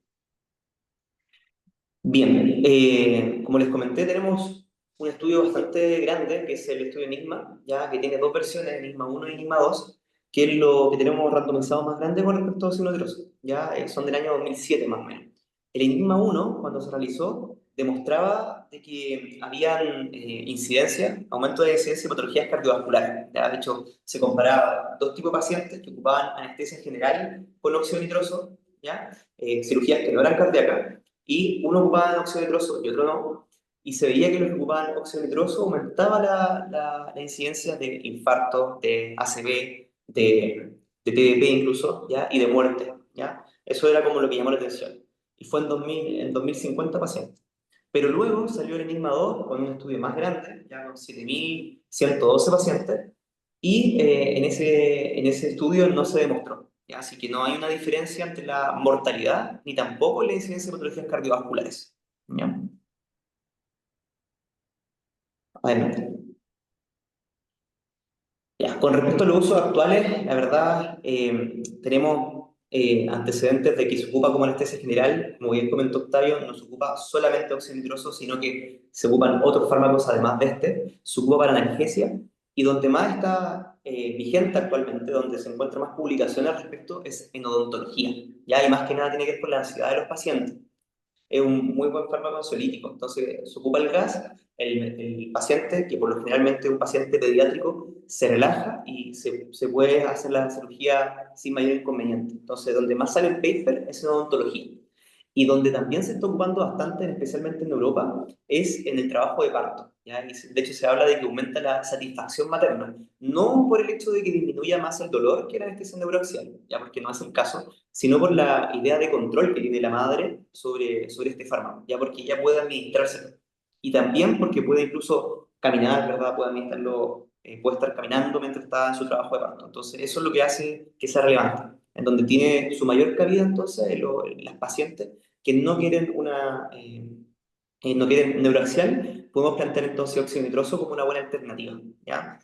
Bien, como les comenté, tenemos un estudio bastante grande, que es el estudio Enigma, ya que tiene dos versiones, Enigma 1 y Enigma 2, que es lo que tenemos randomizado más grande con respecto a signo trozo, ya son del año 2007 más o menos. El Enigma 1, cuando se realizó, demostraba de que habían aumento de incidencia de patologías cardiovasculares. Ya, de hecho, se comparaba dos tipos de pacientes que ocupaban anestesia general con óxido nitroso, ¿ya? Cirugías que no eran cardíacas, y uno ocupaba óxido nitroso y otro no, y se veía que los que ocupaban óxido nitroso aumentaba la incidencia de infarto, de ACV, de TDP incluso, ¿ya? Y de muerte, ¿ya? Eso era como lo que llamó la atención. Y fue en 2050 pacientes. Pero luego salió el Enigma 2 con un estudio más grande, ya con 7.112 pacientes, y en ese estudio no se demostró. ¿Ya? Así que no hay una diferencia entre la mortalidad ni tampoco la incidencia de patologías cardiovasculares. ¿Ya? Adelante. Ya, con respecto a los usos actuales, la verdad, tenemos antecedentes de que se ocupa como anestesia general, como bien comentó Octavio, no se ocupa solamente óxido nitroso, sino que se ocupan otros fármacos además de este, se ocupa para analgesia, y donde más está vigente actualmente, donde se encuentran más publicaciones al respecto, es en odontología, ¿ya? Y más que nada tiene que ver con la ansiedad de los pacientes. Es un muy buen fármaco ansiolítico. Entonces, se ocupa el gas, el paciente, que por lo generalmente es un paciente pediátrico, se relaja y se puede hacer la cirugía sin mayor inconveniente. Entonces, donde más sale el paper es en odontología. Y donde también se está ocupando bastante, especialmente en Europa, es en el trabajo de parto. ¿Ya? Y de hecho, se habla de que aumenta la satisfacción materna, no por el hecho de que disminuya más el dolor que la anestesia neuroaxial, ya porque no es el caso, sino por la idea de control que tiene la madre sobre este fármaco, ya porque ella puede administrárselo. Y también porque puede incluso caminar, ¿verdad? Puede administrarlo, puede estar caminando mientras está en su trabajo de parto. Entonces, eso es lo que hace que sea relevante, en donde tiene su mayor cabida entonces en las pacientes que no quieren no quieren neuroaxial, podemos plantear entonces óxido nitroso como una buena alternativa, ¿ya?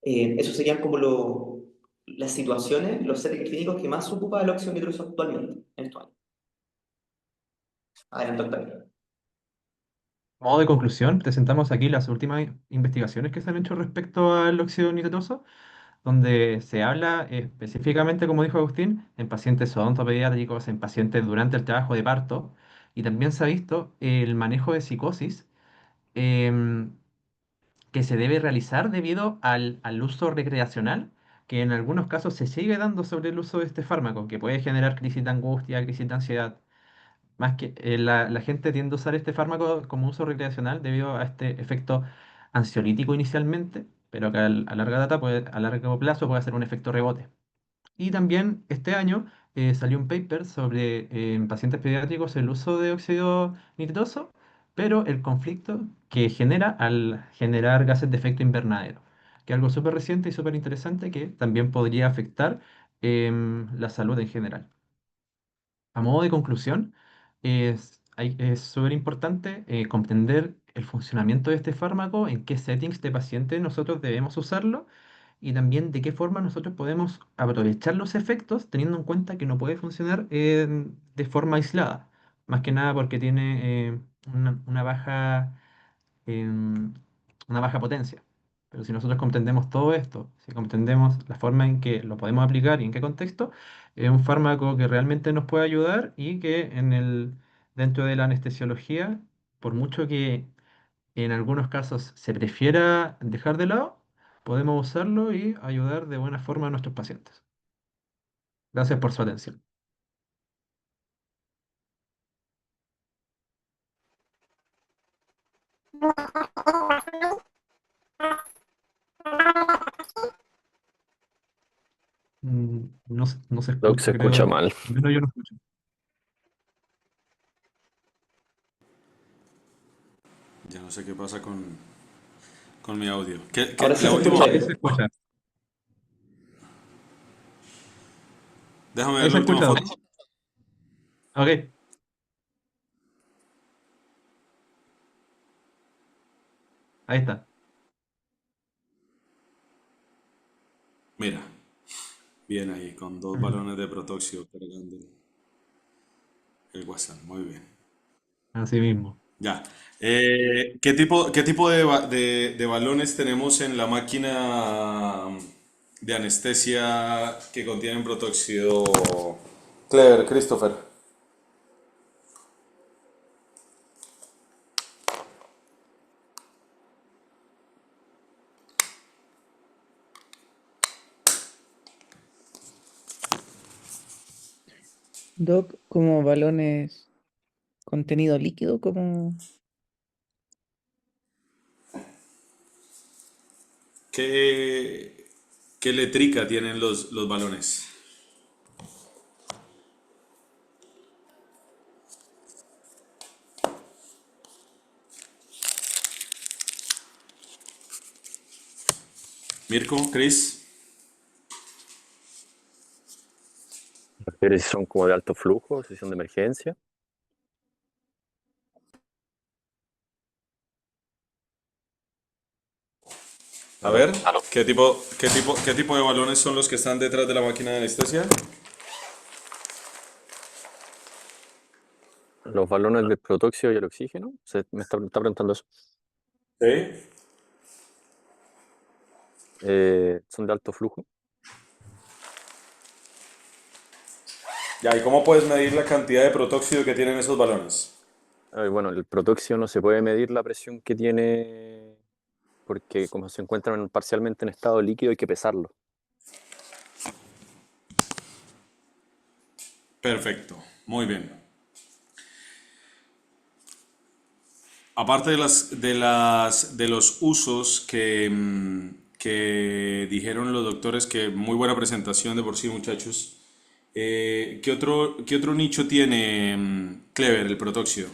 Esos serían como las situaciones, los settings clínicos que más se ocupa el óxido nitroso actualmente, en estos años. Adelante, Octavio. A modo de conclusión, presentamos aquí las últimas investigaciones que se han hecho respecto al óxido nitroso, donde se habla específicamente, como dijo Agustín, en pacientes odontopediátricos, en pacientes durante el trabajo de parto, y también se ha visto el manejo de psicosis em, que se debe realizar debido al uso recreacional, que en algunos casos se sigue dando sobre el uso de este fármaco, que puede generar crisis de angustia, crisis de ansiedad. Más que la gente tiende a usar este fármaco como uso recreacional debido a este efecto ansiolítico inicialmente, pero que a larga data a largo plazo puede hacer un efecto rebote. Y también este año salió un paper sobre en pacientes pediátricos el uso de óxido nitroso, pero el conflicto que genera al generar gases de efecto invernadero, que es algo súper reciente y súper interesante que también podría afectar la salud en general. A modo de conclusión, es súper importante comprender el funcionamiento de este fármaco, en qué settings de paciente nosotros debemos usarlo y también de qué forma nosotros podemos aprovechar los efectos teniendo en cuenta que no puede funcionar de forma aislada, más que nada porque tiene em, una baja potencia. Pero si nosotros comprendemos todo esto, si comprendemos la forma en que lo podemos aplicar y en qué contexto, es un fármaco que realmente nos puede ayudar y que dentro de la anestesiología, por mucho que en algunos casos se prefiera dejar de lado, podemos usarlo y ayudar de buena forma a nuestros pacientes. Gracias por su atención. No se Doc escucha, se escucha creo. mal. Al menos yo no escucho. Ya no sé qué pasa con mi audio. Ahora sí La se última, escucha Ahí se bien. escucha. déjame ver Ahí la se última escucha, foto. Doc. Ok. Ahí está. Mira, bien ahí, con dos Ujú. balones de protóxido cargando el WhatsApp. Muy bien. Así mismo. Ya. ¿Qué tipo de balones tenemos en la máquina de anestesia que contienen protóxido? Clever, Christopher. Doc, como balones contenido líquido, como ¿Qué, qué letrica tienen los balones? Mirko, Chris. ¿Prefieres si son como de alto flujo, si son de emergencia? A ¿Aló? ver, qué tipo de balones son los que están detrás de la máquina de anestesia? ¿Los balones de protóxido y el oxígeno? Me está preguntando eso. Sí. ¿Son de alto flujo? Ya, ¿y cómo puedes medir la cantidad de protóxido que tienen esos balones? Bueno, el protóxido no se puede medir la presión que tiene porque como se encuentran parcialmente en estado líquido hay que pesarlo. Perfecto, muy bien. Aparte de los usos que dijeron los doctores, que muy buena presentación de por sí, muchachos. Qué otro nicho tiene Clever, el protóxido?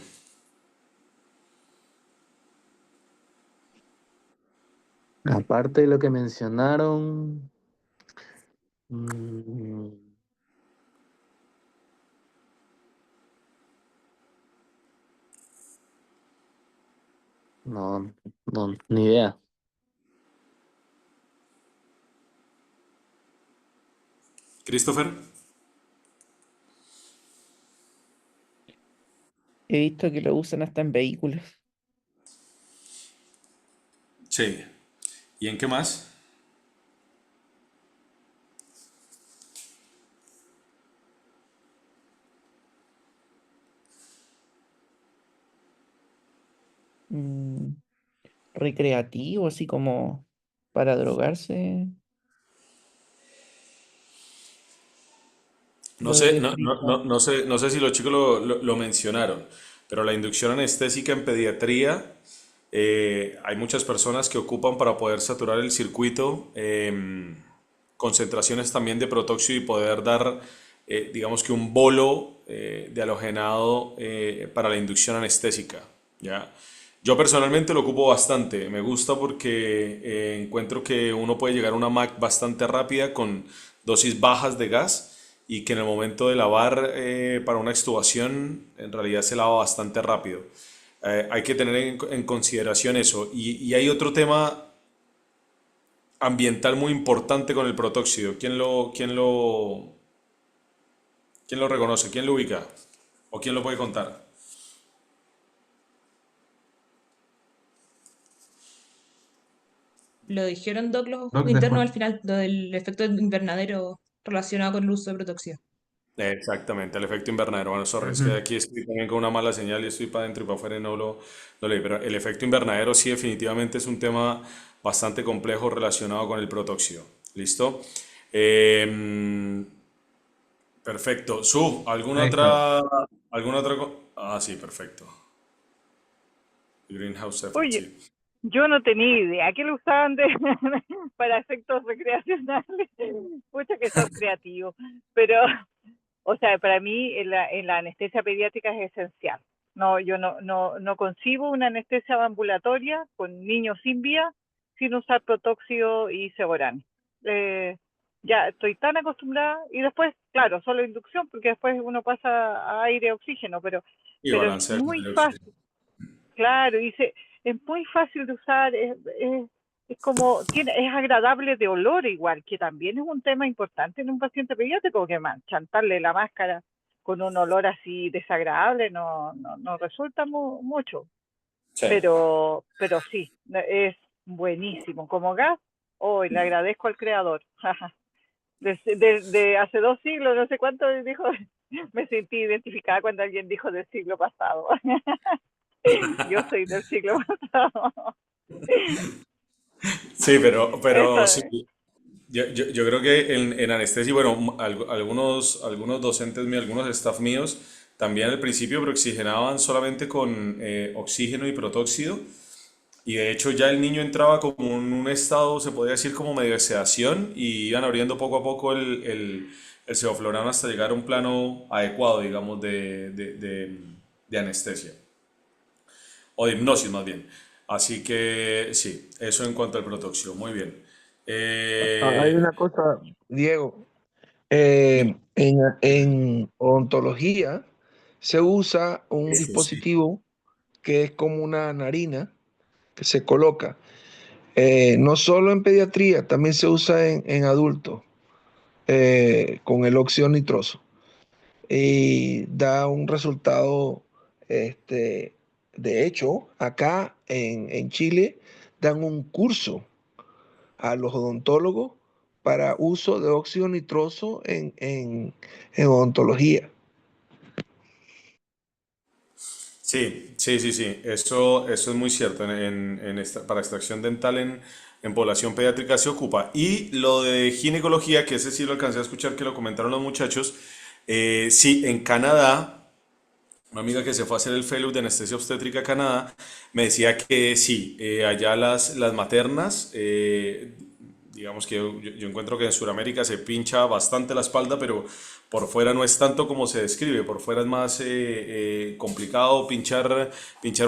Aparte de lo que mencionaron, mm, no, no, ni idea. Christopher. he visto que lo usan hasta en vehículos. Sí. ¿Y en qué más? mm, Recreativo, así como para drogarse. No Lo sé, he visto. no sé si los chicos lo mencionaron, pero la inducción anestésica en pediatría, hay muchas personas que ocupan para poder saturar el circuito concentraciones también de protóxido y poder dar, digamos que un bolo de halogenado para la inducción anestésica, ¿ya? Yo personalmente lo ocupo bastante, me gusta porque encuentro que uno puede llegar a una MAC bastante rápida con dosis bajas de gas y que en el momento de lavar para una extubación en realidad se lava bastante rápido. Hay que tener en consideración eso. Y hay otro tema ambiental muy importante con el protóxido. ¿Quién lo reconoce? ¿Quién lo ubica? ¿O quién lo puede contar? Lo dijeron, Doc, los Doc, internos después. al final, lo del efecto invernadero relacionado con el uso de protóxido. Exactamente, el efecto invernadero. Bueno, sorry, es que Ujú. aquí estoy también con una mala señal y estoy para adentro y para afuera y no lo leí. Pero el efecto invernadero sí definitivamente es un tema bastante complejo relacionado con el protóxido. ¿Listo? Em, perfecto. Ahí está. alguna otra? Ah, sí, perfecto. Greenhouse effect, Oye, sí. yo no tenía idea que lo usaban para efectos recreacionales. Pucha que son creativos. Pero, o sea, para mí en la anestesia pediátrica es esencial. No, yo no concibo una anestesia ambulatoria con niños sin vía sin usar protóxido y Segorani. Eh, ya estoy tan acostumbrada y después, claro, solo inducción porque después uno pasa a aire, oxígeno, Y pero es balancear con muy el oxígeno. fácil. Claro, es muy fácil de usar, es como, es agradable de olor igual, que también es un tema importante en un paciente pediátrico, que chantarle la máscara con un olor así desagradable no resulta mucho, Sí. pero sí, es buenísimo. Como gas, hoy le agradezco al creador. De hace 2 siglos, no sé cuánto dijo, me sentí identificada cuando alguien dijo del siglo pasado. Yo soy del siglo pasado. Sí, Eso pero sí. es. Yo creo que en anestesia, bueno, algunos docentes míos, algunos staff míos, también al principio preoxigenaban solamente con oxígeno y protóxido. Y de hecho ya el niño entraba como en un estado, se podría decir, como medio de sedación y iban abriendo poco a poco el sevoflurano hasta llegar a un plano adecuado, digamos, de anestesia. O de hipnosis más bien. Así que sí, eso en cuanto al protóxido. Muy bien. Hay Eh, una cosa, Diego, dime. en odontología se usa un Eso sí. dispositivo que es como una narina que se coloca. No solo en pediatría, también se usa en adultos con el óxido nitroso y da un resultado, este, de hecho, acá en Chile dan un curso a los odontólogos para uso de óxido nitroso en odontología. Sí. Eso es muy cierto. Para extracción dental en población pediátrica se ocupa. Y lo de ginecología, que ese sí lo alcancé a escuchar que lo comentaron los muchachos. Sí, en Canadá, una amiga que se fue a hacer el fellow de anestesia obstétrica a Canadá, me decía que sí, allá las maternas, digamos que yo encuentro que en Sudamérica se pincha bastante la espalda, pero por fuera no es tanto como se describe, por fuera es más complicado pinchar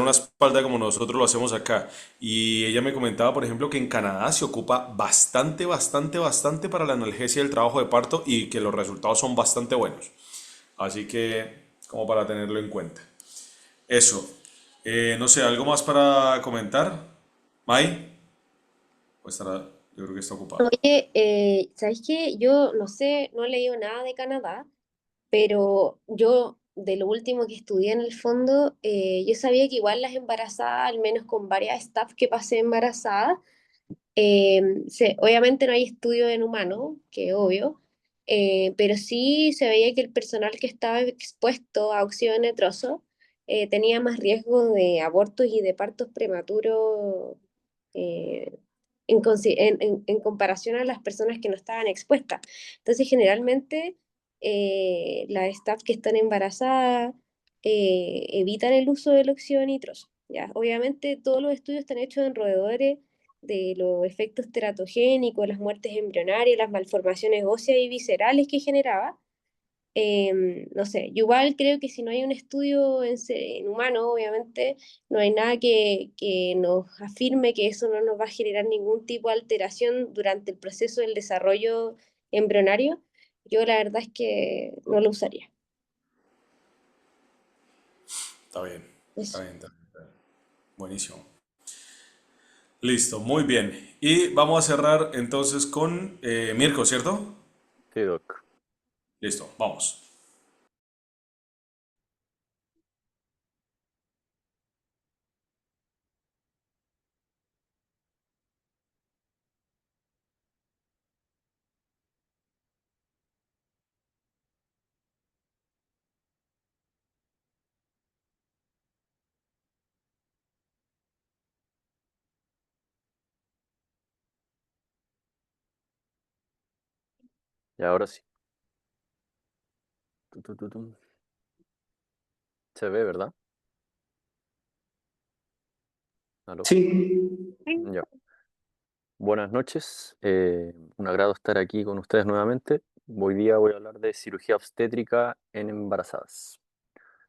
una espalda como nosotros lo hacemos acá. Y ella me comentaba, por ejemplo, que en Canadá se ocupa bastante para la analgesia del trabajo de parto y que los resultados son bastante buenos. Así que, como para tenerlo en cuenta. Eso. No sé, ¿algo más para comentar? ¿Mai? Pues estará, yo creo que está ocupada. Oye, ¿sabes qué? Yo no sé, no he leído nada de Canadá, pero yo de lo último que estudié en el fondo, yo sabía que igual las embarazadas, al menos con varias staff que pasé embarazadas, obviamente no hay estudio en humanos, que obvio, pero sí se veía que el personal que estaba expuesto a óxido nitroso tenía más riesgo de abortos y de partos prematuros eh, en comparación a las personas que no estaban expuestas. Entonces, generalmente, las staff que están embarazadas evitan el uso del óxido nitroso. ¿Ya? Obviamente, todos los estudios están hechos en roedores de los efectos teratogénicos, las muertes embrionarias, las malformaciones óseas y viscerales que generaba. No sé, yo igual creo que si no hay un estudio en humano, obviamente no hay nada que nos afirme que eso no nos va a generar ningún tipo de alteración durante el proceso del desarrollo embrionario. Yo la verdad es que no lo usaría. Está bien, está Eso. bien, está bien, está bien. Buenísimo. Listo, muy bien. Y vamos a cerrar entonces con Mirko, ¿cierto? Sí, Doc. Listo, vamos. Y ahora sí. Tu. Se ve, ¿verdad? ¿Aló? Sí, Sí. Ya. Buenas noches. Un agrado estar aquí con ustedes nuevamente. Hoy día voy a hablar de cirugía obstétrica en embarazadas.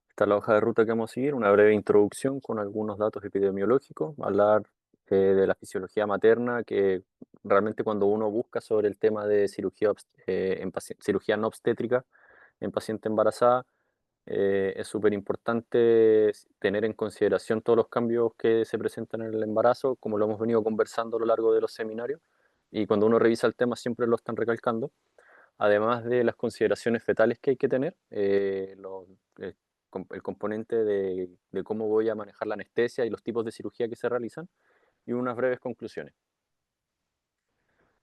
Esta es la hoja de ruta que vamos a seguir, una breve introducción con algunos datos epidemiológicos, hablar de la fisiología materna, que realmente cuando uno busca sobre el tema de cirugía no obstétrica en paciente embarazada, Es súper importante tener en consideración todos los cambios que se presentan en el embarazo, como lo hemos venido conversando a lo largo de los seminarios, y cuando uno revisa el tema siempre lo están recalcando, además de las consideraciones fetales que hay que tener, el componente de cómo voy a manejar la anestesia y los tipos de cirugía que se realizan, y unas breves conclusiones.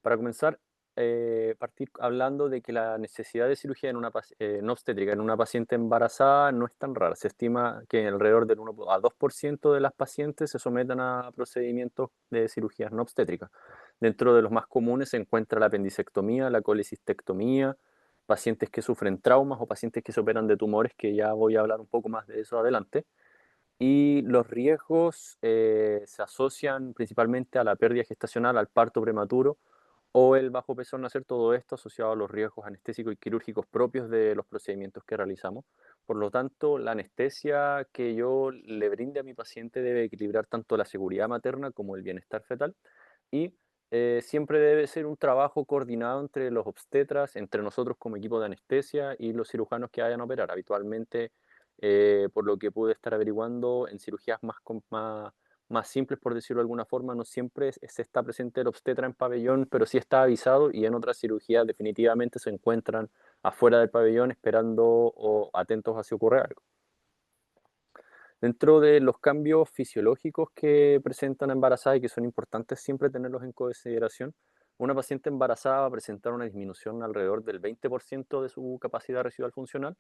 Para comenzar, partir hablando de que la necesidad de cirugía no obstétrica en una paciente embarazada no es tan rara. Se estima que alrededor del 1 a 2% de las pacientes se sometan a procedimientos de cirugías no obstétricas. Dentro de los más comunes se encuentra la apendicectomía, la colecistectomía, pacientes que sufren traumas o pacientes que se operan de tumores, que ya voy a hablar un poco más de eso adelante. Y los riesgos se asocian principalmente a la pérdida gestacional, al parto prematuro o el bajo peso al nacer, todo esto asociado a los riesgos anestésicos y quirúrgicos propios de los procedimientos que realizamos. Por lo tanto, la anestesia que yo le brinde a mi paciente debe equilibrar tanto la seguridad materna como el bienestar fetal y siempre debe ser un trabajo coordinado entre los obstetras, entre nosotros como equipo de anestesia y los cirujanos que vayan a operar. Habitualmente, por lo que pude estar averiguando, en cirugías más simples, por decirlo de alguna forma, no siempre se está presente el obstetra en pabellón, pero sí está avisado, y en otras cirugías definitivamente se encuentran afuera del pabellón esperando o atentos a si ocurre algo. Dentro de los cambios fisiológicos que presenta una embarazada y que son importantes siempre tenerlos en consideración, una paciente embarazada va a presentar una disminución alrededor del 20% de su capacidad residual funcional,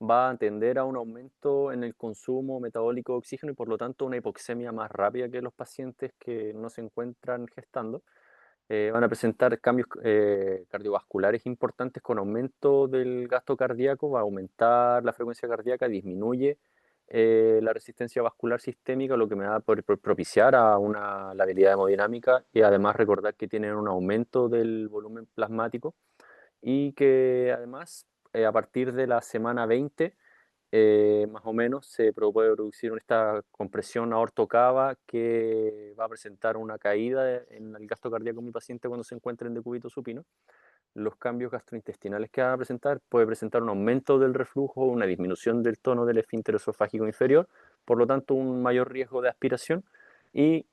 va a tender a un aumento en el consumo metabólico de oxígeno y por lo tanto una hipoxemia más rápida que los pacientes que no se encuentran gestando. Van a presentar cambios cardiovasculares importantes con aumento del gasto cardíaco, va a aumentar la frecuencia cardíaca, disminuye la resistencia vascular sistémica, lo que me va a propiciar a la habilidad hemodinámica y además recordar que tienen un aumento del volumen plasmático y que además a partir de la semana 20 más o menos se puede producir esta compresión aortocava que va a presentar una caída en el gasto cardíaco de mi paciente cuando se encuentre en decúbito supino. Los cambios gastrointestinales que van a presentar puede presentar un aumento del reflujo, una disminución del tono del esfínter esofágico inferior, por lo tanto un mayor riesgo de aspiración y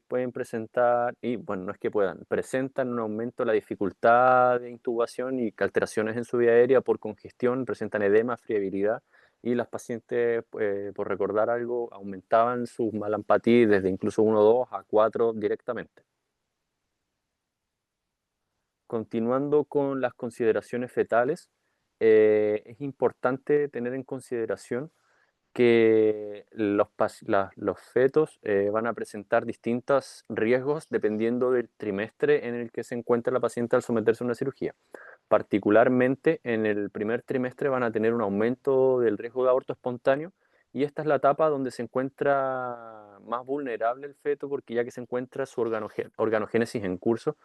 pueden presentar, y bueno, no es que puedan, presentan un aumento de la dificultad de intubación y alteraciones en su vía aérea por congestión, presentan edema, friabilidad y las pacientes, por recordar algo, aumentaban sus malampatíes desde incluso 1,2 a 4 directamente. Continuando con las consideraciones fetales, es importante tener en consideración que los fetos van a presentar distintos riesgos dependiendo del trimestre en el que se encuentra la paciente al someterse a una cirugía. Particularmente en el primer trimestre van a tener un aumento del riesgo de aborto espontáneo y esta es la etapa donde se encuentra más vulnerable el feto porque ya que se encuentra su organogénesis en curso,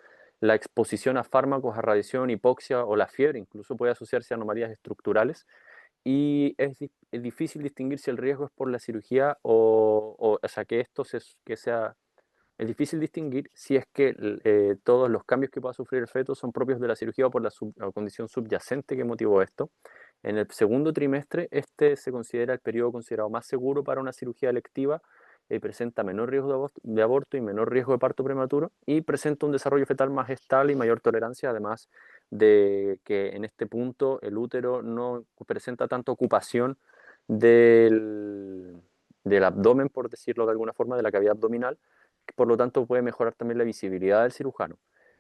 la exposición a fármacos, a radiación, hipoxia o la fiebre incluso puede asociarse a anomalías estructurales y es difícil distinguir si el riesgo es por la cirugía o sea, es difícil distinguir si es que todos los cambios que pueda sufrir el feto son propios de la cirugía o por la condición subyacente que motivó esto. En el segundo trimestre, este se considera el periodo considerado más seguro para una cirugía electiva, presenta menor riesgo de aborto y menor riesgo de parto prematuro y presenta un desarrollo fetal más estable y mayor tolerancia, además de que en este punto el útero no presenta tanta ocupación del abdomen, por decirlo de alguna forma, de la cavidad abdominal, por lo tanto puede mejorar también la visibilidad del cirujano.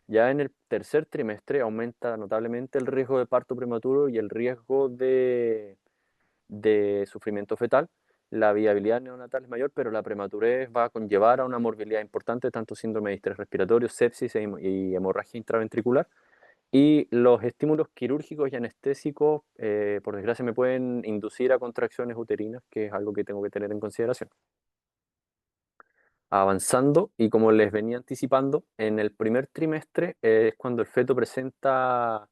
Ya en el tercer trimestre aumenta notablemente el riesgo de parto prematuro y el riesgo de sufrimiento fetal. La viabilidad neonatal es mayor, pero la prematurez va a conllevar a una morbilidad importante, tanto síndrome de distrés respiratorio, sepsis y hemorragia intraventricular. Y los estímulos quirúrgicos y anestésicos, por desgracia, me pueden inducir a contracciones uterinas, que es algo que tengo que tener en consideración. Avanzando, y como les venía anticipando, en el primer trimestre es cuando el feto presenta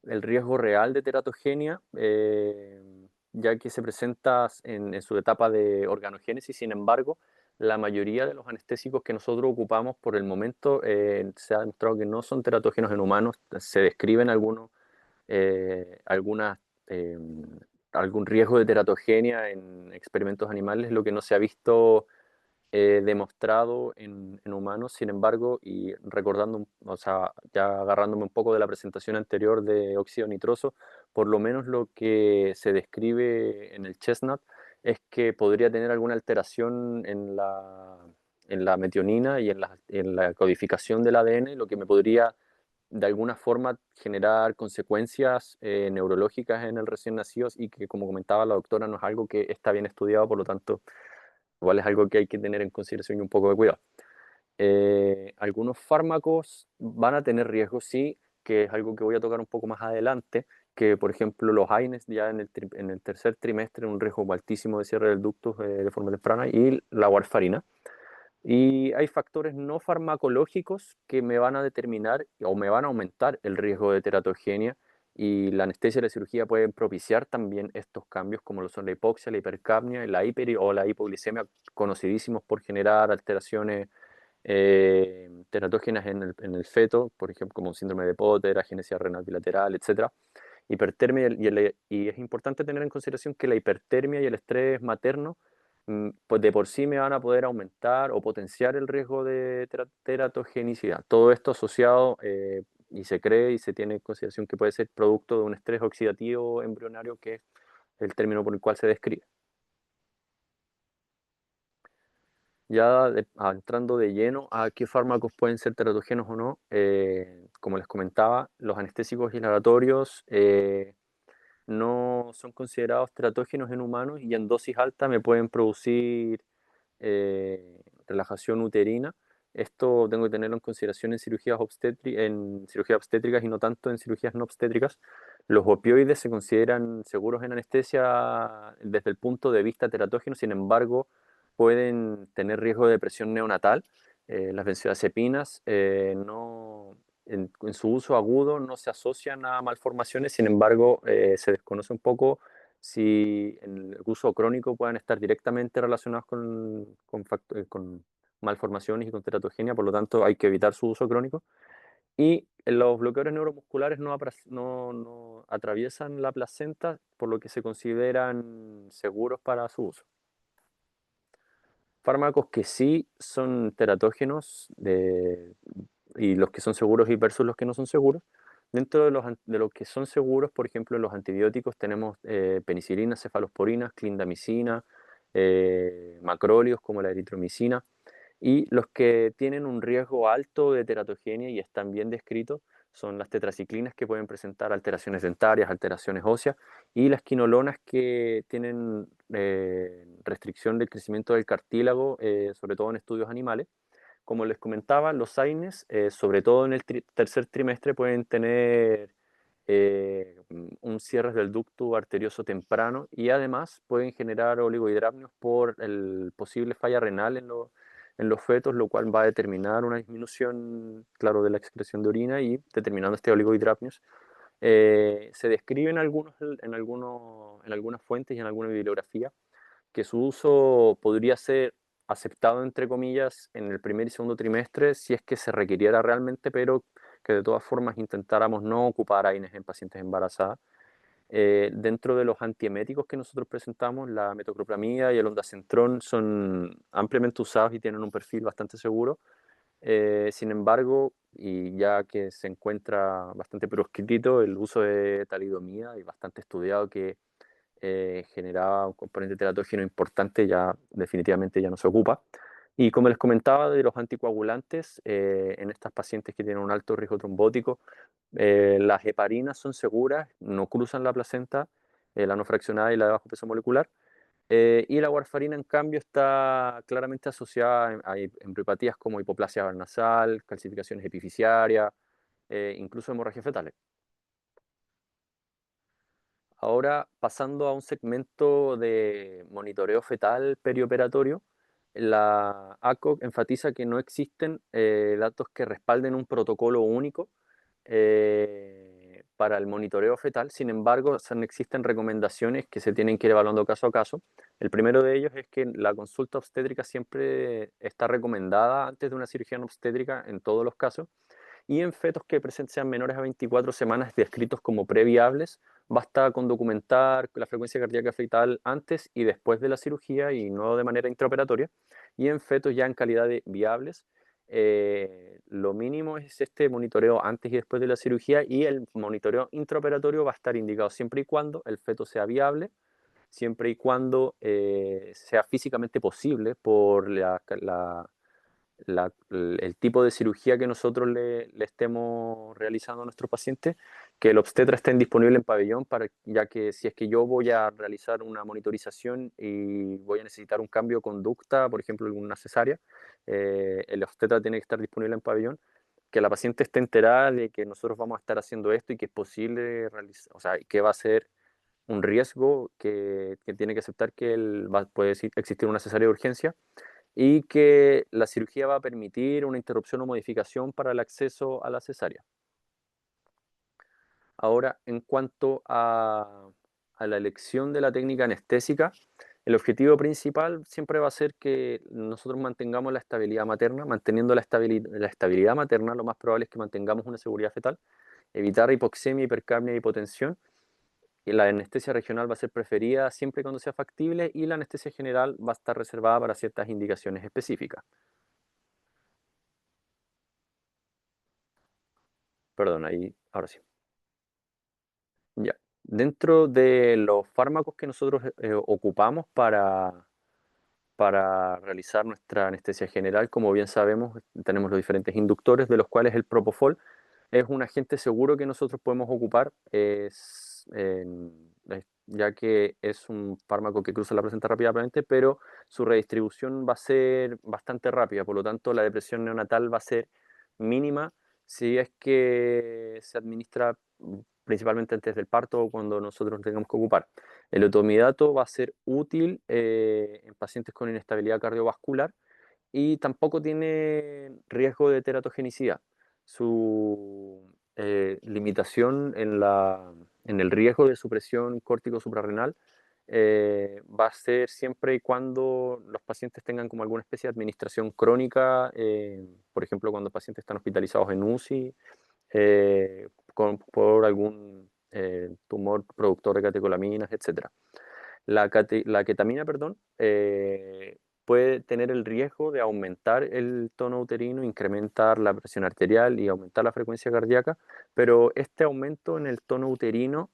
el riesgo real de teratogenia, ya que se presenta en su etapa de organogénesis. Sin embargo, la mayoría de los anestésicos que nosotros ocupamos por el momento se ha demostrado que no son teratógenos en humanos. Se describen algunas algún riesgo de teratogenia en experimentos animales, lo que no se ha visto demostrado en humanos. Sin embargo, y recordando, o sea, ya agarrándome un poco de la presentación anterior de óxido nitroso, por lo menos lo que se describe en el chestnut es que podría tener alguna alteración en la metionina y en la codificación del ADN, lo que me podría de alguna forma generar consecuencias neurológicas en el recién nacido y que, como comentaba la doctora, no es algo que está bien estudiado, por lo tanto, igual es algo que hay que tener en consideración y un poco de cuidado. Algunos fármacos van a tener riesgos, sí, que es algo que voy a tocar un poco más adelante, que por ejemplo los AINES ya en el tercer trimestre, un riesgo altísimo de cierre del ductus de forma temprana, y la warfarina. Y hay factores no farmacológicos que me van a determinar o me van a aumentar el riesgo de teratogenia, y la anestesia y la cirugía pueden propiciar también estos cambios, como lo son la hipoxia, la hipercapnia, la o la hipoglicemia, conocidísimos por generar alteraciones teratógenas en el feto, por ejemplo, como síndrome de Potter, agenesia renal bilateral, etc. Hipertermia y es importante tener en consideración que la hipertermia y el estrés materno pues de por sí me van a poder aumentar o potenciar el riesgo de teratogenicidad. Todo esto asociado y se cree y se tiene en consideración que puede ser producto de un estrés oxidativo embrionario, que es el término por el cual se describe. Ya entrando de lleno a qué fármacos pueden ser teratogénicos o no, como les comentaba, los anestésicos inhalatorios no son considerados teratógenos en humanos y en dosis alta me pueden producir relajación uterina. Esto tengo que tenerlo en consideración en en cirugías obstétricas y no tanto en cirugías no obstétricas. Los opioides se consideran seguros en anestesia desde el punto de vista teratógeno, sin embargo, pueden tener riesgo de depresión neonatal. Las benzodiazepinas en su uso agudo no se asocian a malformaciones, sin embargo, se desconoce un poco si en el uso crónico puedan estar directamente relacionados con malformaciones y con teratogenia, por lo tanto hay que evitar su uso crónico. Y los bloqueadores neuromusculares no atraviesan la placenta, por lo que se consideran seguros para su uso. Fármacos que sí son teratógenos y los que son seguros y versus los que no son seguros. Dentro de los que son seguros, por ejemplo, en los antibióticos tenemos penicilina, cefalosporinas, clindamicina, macrólidos como la eritromicina, y los que tienen un riesgo alto de teratogenia y están bien descritos son las tetraciclinas, que pueden presentar alteraciones dentarias, alteraciones óseas, y las quinolonas, que tienen restricción del crecimiento del cartílago, sobre todo en estudios animales. Como les comentaba, los AINES, sobre todo en el tercer trimestre, pueden tener un cierre del ducto arterioso temprano y además pueden generar oligohidrapnios por el posible falla renal en los fetos, lo cual va a determinar una disminución, claro, de la excreción de orina y determinando este oligohidrapnios. Se describen en algunas fuentes y en alguna bibliografía que su uso podría ser aceptado, entre comillas, en el primer y segundo trimestre si es que se requiriera realmente, pero que de todas formas intentáramos no ocupar AINES en pacientes embarazadas. Dentro de los antieméticos que nosotros presentamos, la metoclopramida y el ondansetron son ampliamente usados y tienen un perfil bastante seguro. Sin embargo, y ya que se encuentra bastante proscrito el uso de talidomida y bastante estudiado que generaba un componente teratógeno importante, ya definitivamente ya no se ocupa. Y como les comentaba, de los anticoagulantes, en estas pacientes que tienen un alto riesgo trombótico, las heparinas son seguras, no cruzan la placenta, la no fraccionada y la de bajo peso molecular. Y la warfarina, en cambio, está claramente asociada a embriopatías como hipoplasia nasal, calcificaciones epifisiarias, incluso hemorragias fetales. Ahora, pasando a un segmento de monitoreo fetal perioperatorio, la ACOG enfatiza que no existen datos que respalden un protocolo único para el monitoreo fetal. Sin embargo, existen recomendaciones que se tienen que ir evaluando caso a caso. El primero de ellos es que la consulta obstétrica siempre está recomendada antes de una cirugía obstétrica en todos los casos, y en fetos que sean menores a 24 semanas descritos como previables basta con documentar la frecuencia cardíaca fetal antes y después de la cirugía y no de manera intraoperatoria. Y en fetos ya en calidad de viables, lo mínimo es este monitoreo antes y después de la cirugía, y el monitoreo intraoperatorio va a estar indicado siempre y cuando el feto sea viable, siempre y cuando sea físicamente posible por el tipo de cirugía que nosotros le estemos realizando a nuestros pacientes, que el obstetra esté disponible en pabellón, ya que si es que yo voy a realizar una monitorización y voy a necesitar un cambio de conducta, por ejemplo, alguna cesárea, el obstetra tiene que estar disponible en pabellón, que la paciente esté enterada de que nosotros vamos a estar haciendo esto y que es posible realizar, o sea, que va a ser un riesgo que tiene que aceptar que puede existir una cesárea de urgencia, y que la cirugía va a permitir una interrupción o modificación para el acceso a la cesárea. Ahora, en cuanto a la elección de la técnica anestésica, el objetivo principal siempre va a ser que nosotros mantengamos la estabilidad materna. Manteniendo la estabilidad materna, lo más probable es que mantengamos una seguridad fetal, evitar hipoxemia, hipercapnia e hipotensión. Y la anestesia regional va a ser preferida siempre y cuando sea factible, y la anestesia general va a estar reservada para ciertas indicaciones específicas. Perdón, ahí, ahora sí. Ya. Dentro de los fármacos que nosotros ocupamos para realizar nuestra anestesia general, como bien sabemos, tenemos los diferentes inductores, de los cuales el propofol es un agente seguro que nosotros podemos ocupar, ya que es un fármaco que cruza la placenta rápidamente, pero su redistribución va a ser bastante rápida, por lo tanto la depresión neonatal va a ser mínima si es que se administra principalmente antes del parto o cuando nosotros tengamos que ocupar. El otomidato va a ser útil en pacientes con inestabilidad cardiovascular, y tampoco tiene riesgo de teratogenicidad. Su limitación en el riesgo de supresión córtico suprarrenal va a ser siempre y cuando los pacientes tengan como alguna especie de administración crónica, por ejemplo, cuando los pacientes están hospitalizados en UCI, por algún tumor productor de catecolaminas, etc. La ketamina, perdón, puede tener el riesgo de aumentar el tono uterino, incrementar la presión arterial y aumentar la frecuencia cardíaca, pero este aumento en el tono uterino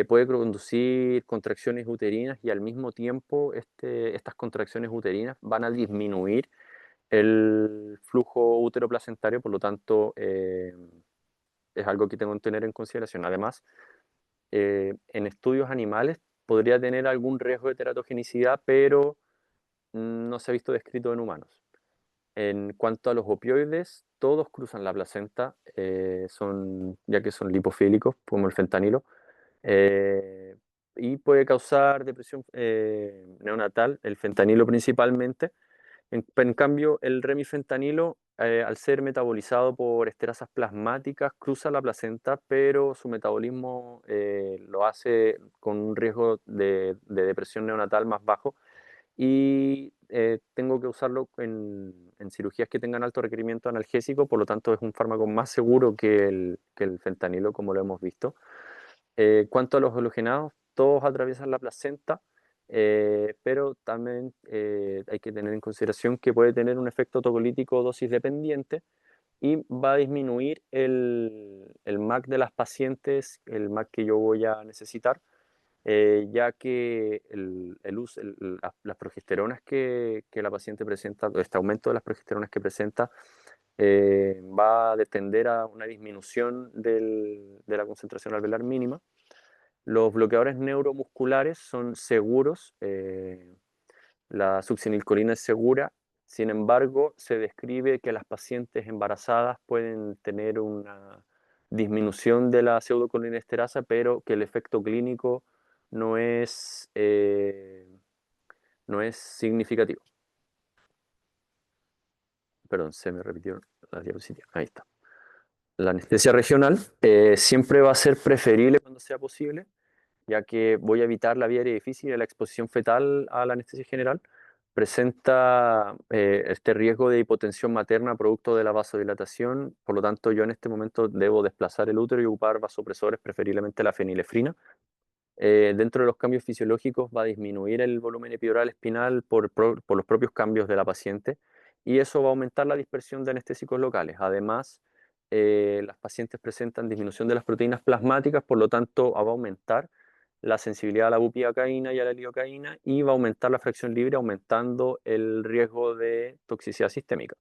puede conducir contracciones uterinas, y al mismo tiempo estas contracciones uterinas van a disminuir el flujo útero-placentario, por lo tanto es algo que tengo que tener en consideración. Además, en estudios animales podría tener algún riesgo de teratogenicidad, pero no se ha visto descrito en humanos. En cuanto a los opioides, todos cruzan la placenta, ya que son lipofílicos, como el fentanilo, y puede causar depresión neonatal, el fentanilo principalmente. En cambio, el remifentanilo, al ser metabolizado por esterasas plasmáticas, cruza la placenta, pero su metabolismo lo hace con un riesgo de depresión neonatal más bajo, y tengo que usarlo en cirugías que tengan alto requerimiento analgésico, por lo tanto es un fármaco más seguro que el fentanilo, como lo hemos visto. Cuanto a los halogenados, todos atraviesan la placenta, pero también hay que tener en consideración que puede tener un efecto autocolítico dosis dependiente, y va a disminuir el MAC de las pacientes, el MAC que yo voy a necesitar, ya que las progesteronas que la paciente presenta, este aumento de las progesteronas que presenta, va a tender a una disminución de la concentración alveolar mínima. Los bloqueadores neuromusculares son seguros, la succinilcolina es segura. Sin embargo, se describe que las pacientes embarazadas pueden tener una disminución de la pseudocolinesterasa, pero que el efecto clínico no es significativo. Perdón, se me repitieron las diapositivas. Ahí está. La anestesia regional siempre va a ser preferible cuando sea posible, ya que voy a evitar la vía aérea difícil y la exposición fetal a la anestesia general. Presenta este riesgo de hipotensión materna producto de la vasodilatación, por lo tanto yo en este momento debo desplazar el útero y ocupar vasopresores, preferiblemente la fenilefrina, Dentro de los cambios fisiológicos va a disminuir el volumen epidural espinal por los propios cambios de la paciente y eso va a aumentar la dispersión de anestésicos locales. Además, las pacientes presentan disminución de las proteínas plasmáticas, por lo tanto va a aumentar la sensibilidad a la bupivacaína y a la lidocaína y va a aumentar la fracción libre, aumentando el riesgo de toxicidad sistémica.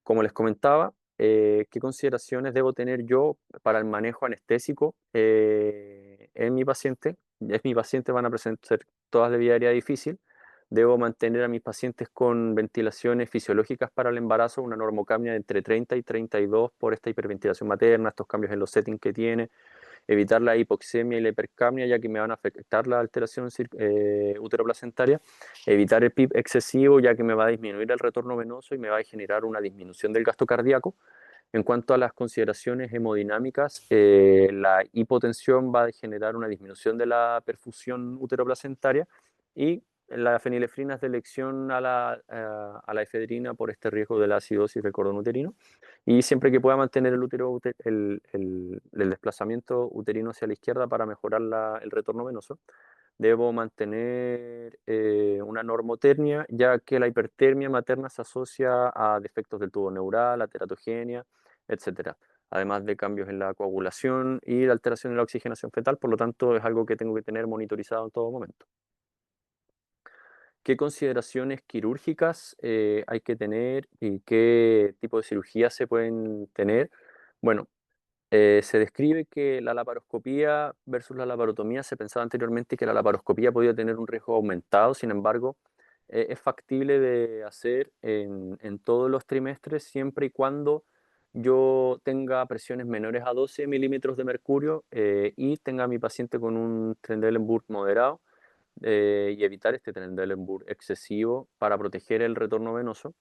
Como les comentaba, ¿qué consideraciones debo tener yo para el manejo anestésico en mi paciente? Es mi paciente, van a presentar todas de vía aérea difícil. Debo mantener a mis pacientes con ventilaciones fisiológicas para el embarazo, una normocapnia de entre 30 y 32 por esta hiperventilación materna, estos cambios en los settings que tiene, evitar la hipoxemia y la hipercapnia, ya que me van a afectar la alteración uteroplacentaria, evitar el PIB excesivo, ya que me va a disminuir el retorno venoso y me va a generar una disminución del gasto cardíaco. En cuanto a las consideraciones hemodinámicas, la hipotensión va a generar una disminución de la perfusión uteroplacentaria y la fenilefrina es de elección a la efedrina por este riesgo de la acidosis del cordón uterino. Y siempre que pueda mantener el desplazamiento uterino hacia la izquierda para mejorar el retorno venoso, debo mantener una normotermia, ya que la hipertermia materna se asocia a defectos del tubo neural, a teratogenia, etc. Además de cambios en la coagulación y la alteración en la oxigenación fetal, por lo tanto es algo que tengo que tener monitorizado en todo momento. ¿Qué consideraciones quirúrgicas hay que tener y qué tipo de cirugías se pueden tener? Bueno, se describe que la laparoscopía versus la laparotomía, se pensaba anteriormente que la laparoscopía podía tener un riesgo aumentado, sin embargo, es factible de hacer en todos los trimestres siempre y cuando yo tenga presiones menores a 12 milímetros de mercurio y tenga a mi paciente con un Trendelenburg moderado y evitar este Trendelenburg excesivo para proteger el retorno venoso.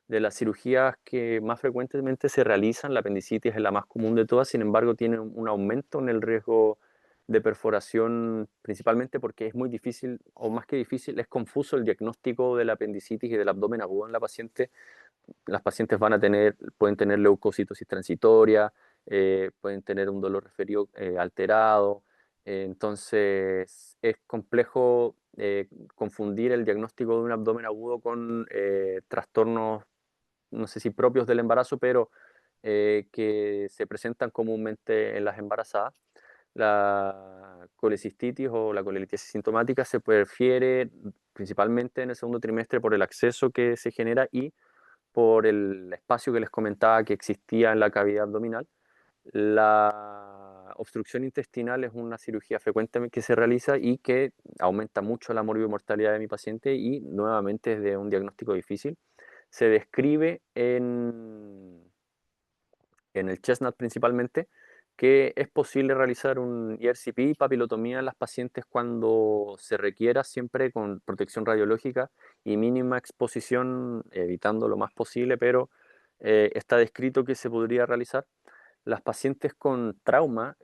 De las cirugías que más frecuentemente se realizan, la apendicitis es la más común de todas, sin embargo tiene un aumento en el riesgo de perforación, principalmente porque es muy difícil, o más que difícil, es confuso el diagnóstico de la apendicitis y del abdomen agudo en la paciente. Las pacientes pueden tener leucocitosis transitoria, pueden tener un dolor referido alterado, entonces es complejo confundir el diagnóstico de un abdomen agudo con trastornos, no sé si propios del embarazo, pero que se presentan comúnmente en las embarazadas. La colecistitis o la colelitiasis sintomática se prefiere principalmente en el segundo trimestre por el acceso que se genera y por el espacio que les comentaba que existía en la cavidad abdominal. La obstrucción intestinal es una cirugía frecuentemente que se realiza y que aumenta mucho la morbimortalidad de mi paciente y nuevamente es de un diagnóstico difícil. Se describe en el Chestnut principalmente que es posible realizar un ERCP y papilotomía en las pacientes cuando se requiera, siempre con protección radiológica y mínima exposición, evitando lo más posible, pero está descrito que se podría realizar. Las pacientes con trauma,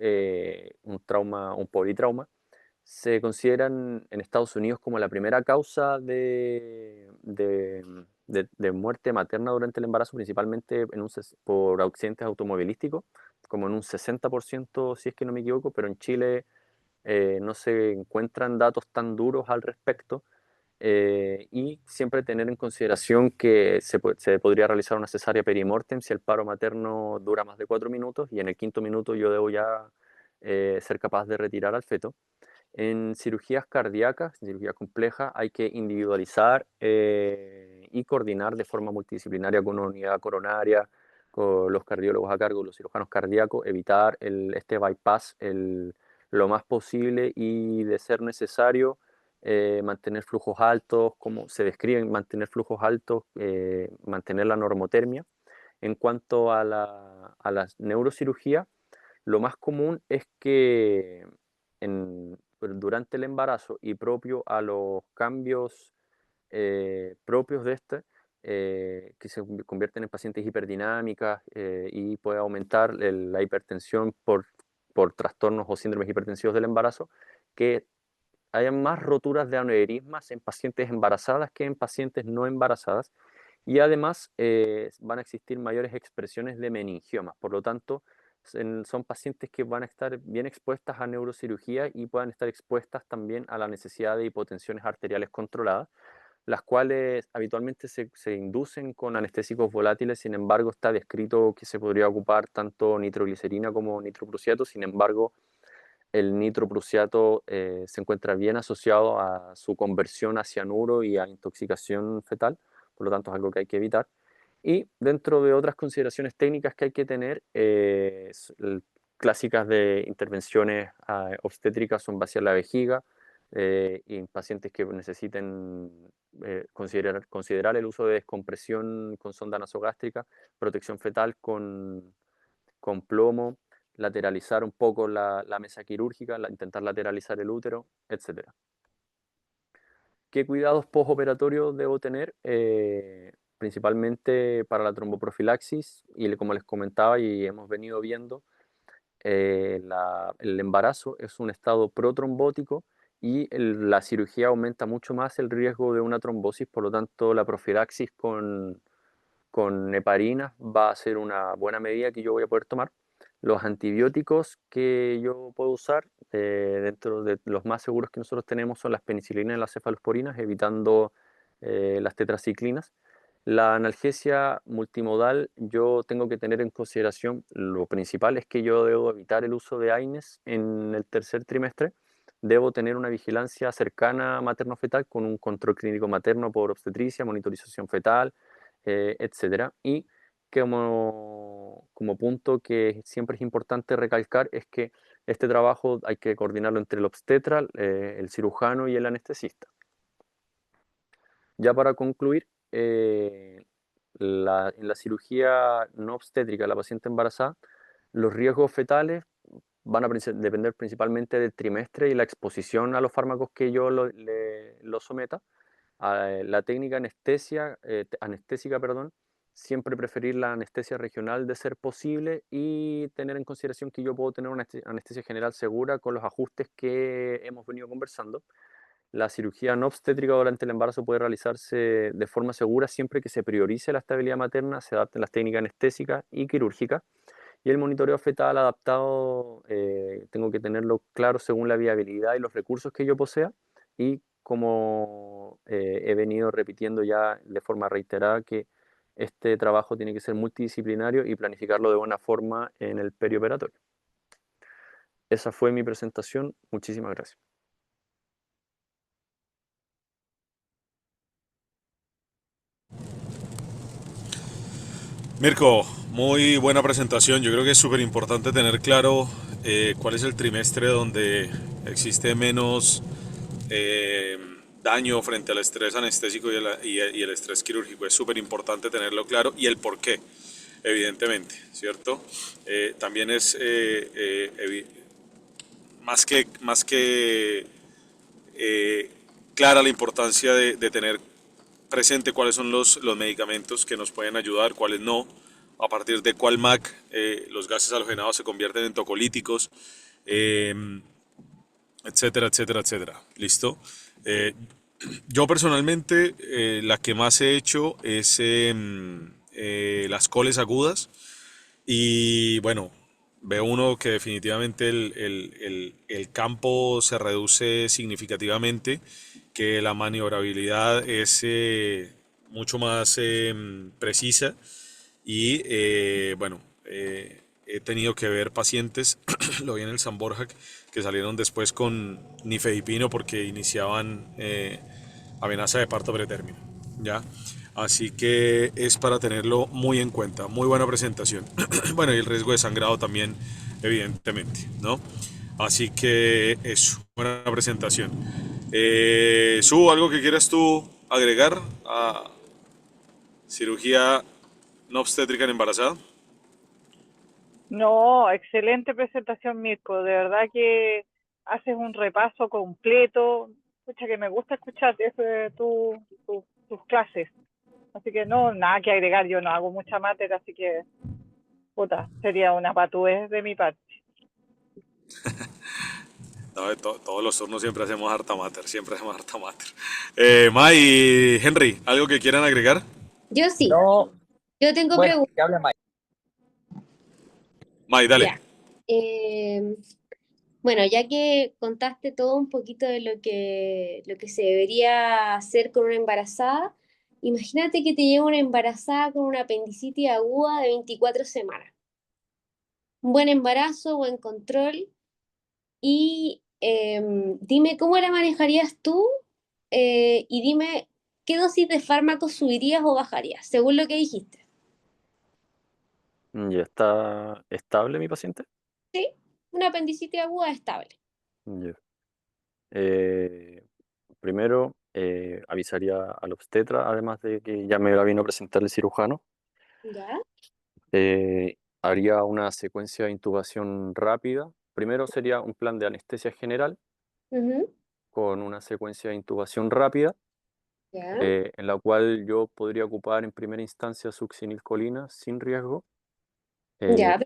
un politrauma, se consideran en Estados Unidos como la primera causa de muerte materna durante el embarazo, principalmente por accidentes automovilísticos, como en un 60%, si es que no me equivoco, pero en Chile no se encuentran datos tan duros al respecto. Y siempre tener en consideración que se podría realizar una cesárea perimortem si el paro materno dura más de 4 minutos y en el quinto minuto yo debo ya ser capaz de retirar al feto. En cirugías cardíacas, en cirugía compleja, hay que individualizar y coordinar de forma multidisciplinaria con una unidad coronaria, con los cardiólogos a cargo, los cirujanos cardíacos, evitar este bypass lo más posible y, de ser necesario, mantener flujos altos, como se describen, mantener flujos altos, mantener la normotermia. En cuanto a la neurocirugía, lo más común es que durante el embarazo y propio a los cambios propios de que se convierten en pacientes hiperdinámicas y puede aumentar la hipertensión por trastornos o síndromes hipertensivos del embarazo, que haya más roturas de aneurismas en pacientes embarazadas que en pacientes no embarazadas, y además van a existir mayores expresiones de meningiomas. Por lo tanto, son pacientes que van a estar bien expuestas a neurocirugía y puedan estar expuestas también a la necesidad de hipotensiones arteriales controladas, las cuales habitualmente se inducen con anestésicos volátiles. Sin embargo, está descrito que se podría ocupar tanto nitroglicerina como nitroprusiato. Sin embargo, el nitroprusiato se encuentra bien asociado a su conversión a cianuro y a intoxicación fetal, por lo tanto es algo que hay que evitar. Y dentro de otras consideraciones técnicas que hay que tener, clásicas de intervenciones obstétricas son vaciar la vejiga, y en pacientes que necesiten considerar el uso de descompresión con sonda nasogástrica, protección fetal con plomo, lateralizar un poco la mesa quirúrgica, intentar lateralizar el útero, etc. ¿Qué cuidados postoperatorios debo tener? Principalmente para la tromboprofilaxis, y como les comentaba y hemos venido viendo, el embarazo es un estado protrombótico y la cirugía aumenta mucho más el riesgo de una trombosis. Por lo tanto, la profilaxis con heparinas va a ser una buena medida que yo voy a poder tomar. Los antibióticos que yo puedo usar, dentro de los más seguros que nosotros tenemos, son las penicilinas y las cefalosporinas, evitando las tetraciclinas. La analgesia multimodal, yo tengo que tener en consideración, lo principal es que yo debo evitar el uso de AINES en el tercer trimestre. Debo tener una vigilancia cercana materno-fetal con un control clínico materno por obstetricia, monitorización fetal, etcétera. Y como punto que siempre es importante recalcar es que este trabajo hay que coordinarlo entre el obstetra, el cirujano y el anestesista. Ya para concluir, en la cirugía no obstétrica de la paciente embarazada, los riesgos fetales van a depender principalmente del trimestre y la exposición a los fármacos que yo lo someta. La técnica anestésica, perdón, siempre preferir la anestesia regional de ser posible, y tener en consideración que yo puedo tener una anestesia general segura con los ajustes que hemos venido conversando. La cirugía no obstétrica durante el embarazo puede realizarse de forma segura siempre que se priorice la estabilidad materna, se adapten las técnicas anestésicas y quirúrgicas, y el monitoreo fetal adaptado tengo que tenerlo claro según la viabilidad y los recursos que yo posea, y como he venido repitiendo ya de forma reiterada, que este trabajo tiene que ser multidisciplinario y planificarlo de buena forma en el perioperatorio. Esa fue mi presentación. Muchísimas gracias. Mirko, muy buena presentación. Yo creo que es súper importante tener claro cuál es el trimestre donde existe menos daño frente al estrés anestésico y el estrés quirúrgico. Es súper importante tenerlo claro, y el por qué, evidentemente, ¿cierto? También es más que clara la importancia de tener presente cuáles son los medicamentos que nos pueden ayudar, cuáles no, a partir de cuál MAC los gases halogenados se convierten en tocolíticos, etcétera, etcétera, etcétera. ¿Listo? Yo personalmente la que más he hecho es las coles agudas, y bueno, veo uno que definitivamente el campo se reduce significativamente, que la maniobrabilidad es mucho más precisa, y bueno, he tenido que ver pacientes, lo vi en el San Borja, que salieron después con nifedipino porque iniciaban amenaza de parto pretérmino, ¿ya? Así que es para tenerlo muy en cuenta. Muy buena presentación. Bueno, y el riesgo de sangrado también, evidentemente, ¿no? Así que eso, buena presentación. Su, ¿algo que quieras tú agregar a cirugía no obstétrica en embarazada? No, excelente presentación, Mirko. De verdad que haces un repaso completo. Escucha, que me gusta escuchar tus clases. Así que no, nada que agregar. Yo no hago mucha máter, así que, puta, sería una patudez de mi parte. No, todos los turnos siempre hacemos harta mater, siempre hacemos harta mater. Mai y Henry, ¿algo que quieran agregar? Yo sí, No, yo tengo bueno, preguntas. que hable Mike. May, dale. Ya. Eh, bueno, ya que contaste todo un poquito de lo que se debería hacer con una embarazada, imagínate que te llega una embarazada con una apendicitis aguda de 24 semanas. Un buen embarazo, buen control. Y dime cómo la manejarías tú y dime qué dosis de fármacos subirías o bajarías, según lo que dijiste. ¿Ya está estable mi paciente? ¿Sí? Una apendicitis aguda estable. Ya. Eh, Primero, avisaría al obstetra, además de que ya me la vino a presentar el cirujano. ¿Ya? Haría una secuencia de intubación rápida. Primero sería un plan de anestesia general Ujú. con una secuencia de intubación rápida, ¿Ya? en la cual yo podría ocupar en primera instancia succinilcolina sin riesgo. Eh, ¿Ya?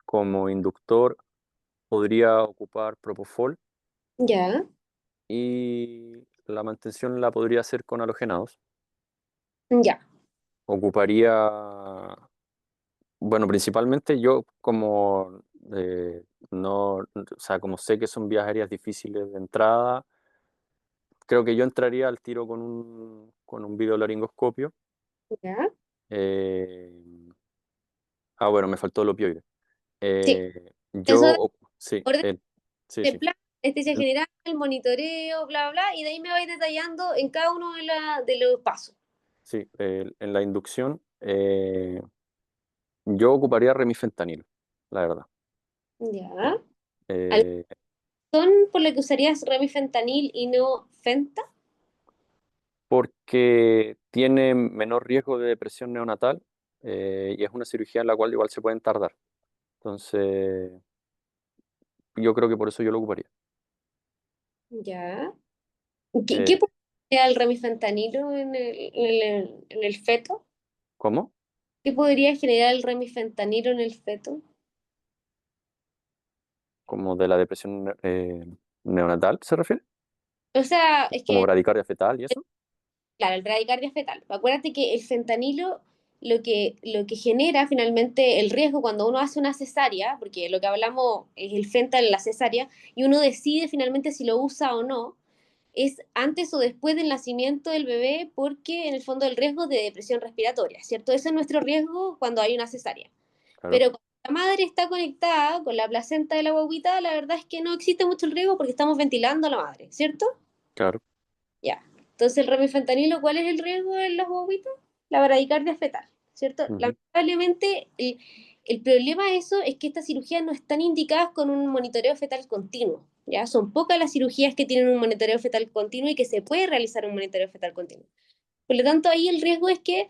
Como inductor podría ocupar propofol ¿Ya? y la mantención la podría hacer con halogenados. ¿Ya? Ocuparía, bueno, principalmente yo como no, o sea, como sé que son vías aéreas difíciles de entrada, creo que yo entraría al tiro con un videolaringoscopio. ¿Ya? Eh, bueno, me faltó el opioide. Sí, Yo, eso de sí, orden sí, de sí. plan, anestesia general, el monitoreo, bla, bla, y de ahí me vais detallando en cada uno de los pasos. Sí, en la inducción yo ocuparía remifentanilo, la verdad. ¿Ya? ¿Alguna Eh, razón por la que usarías remifentanil y no Fenta? Porque tiene menor riesgo de depresión neonatal y es una cirugía en la cual igual se pueden tardar. Entonces, yo creo que por eso yo lo ocuparía. ¿Ya? ¿Qué Eh, puede generar el remifentanilo en el feto? ¿Cómo? ¿Qué podría generar el remifentanilo en el feto? ¿Como de la depresión neonatal se refiere? O sea, es ¿Como que, bradicardia fetal y eso? claro, el bradicardia fetal. Acuérdate que el fentanilo lo que genera finalmente el riesgo cuando uno hace una cesárea, porque lo que hablamos es el fentanil en la cesárea, y uno decide finalmente si lo usa o no, es antes o después del nacimiento del bebé, porque en el fondo el riesgo de depresión respiratoria, ¿cierto? Ese es nuestro riesgo cuando hay una cesárea. Claro, Pero cuando la madre está conectada con la placenta de la guaguita, la verdad es que no existe mucho el riesgo porque estamos ventilando a la madre, ¿cierto? claro. Ya. Entonces, el remifentanilo, ¿cuál es el riesgo en las guaguitas? La bradicardia fetal, ¿cierto? Ujú, Lamentablemente, el problema de eso es que estas cirugías no están indicadas con un monitoreo fetal continuo, ¿ya? Son pocas las cirugías que tienen un monitoreo fetal continuo y que se puede realizar un monitoreo fetal continuo. Por lo tanto, ahí el riesgo es que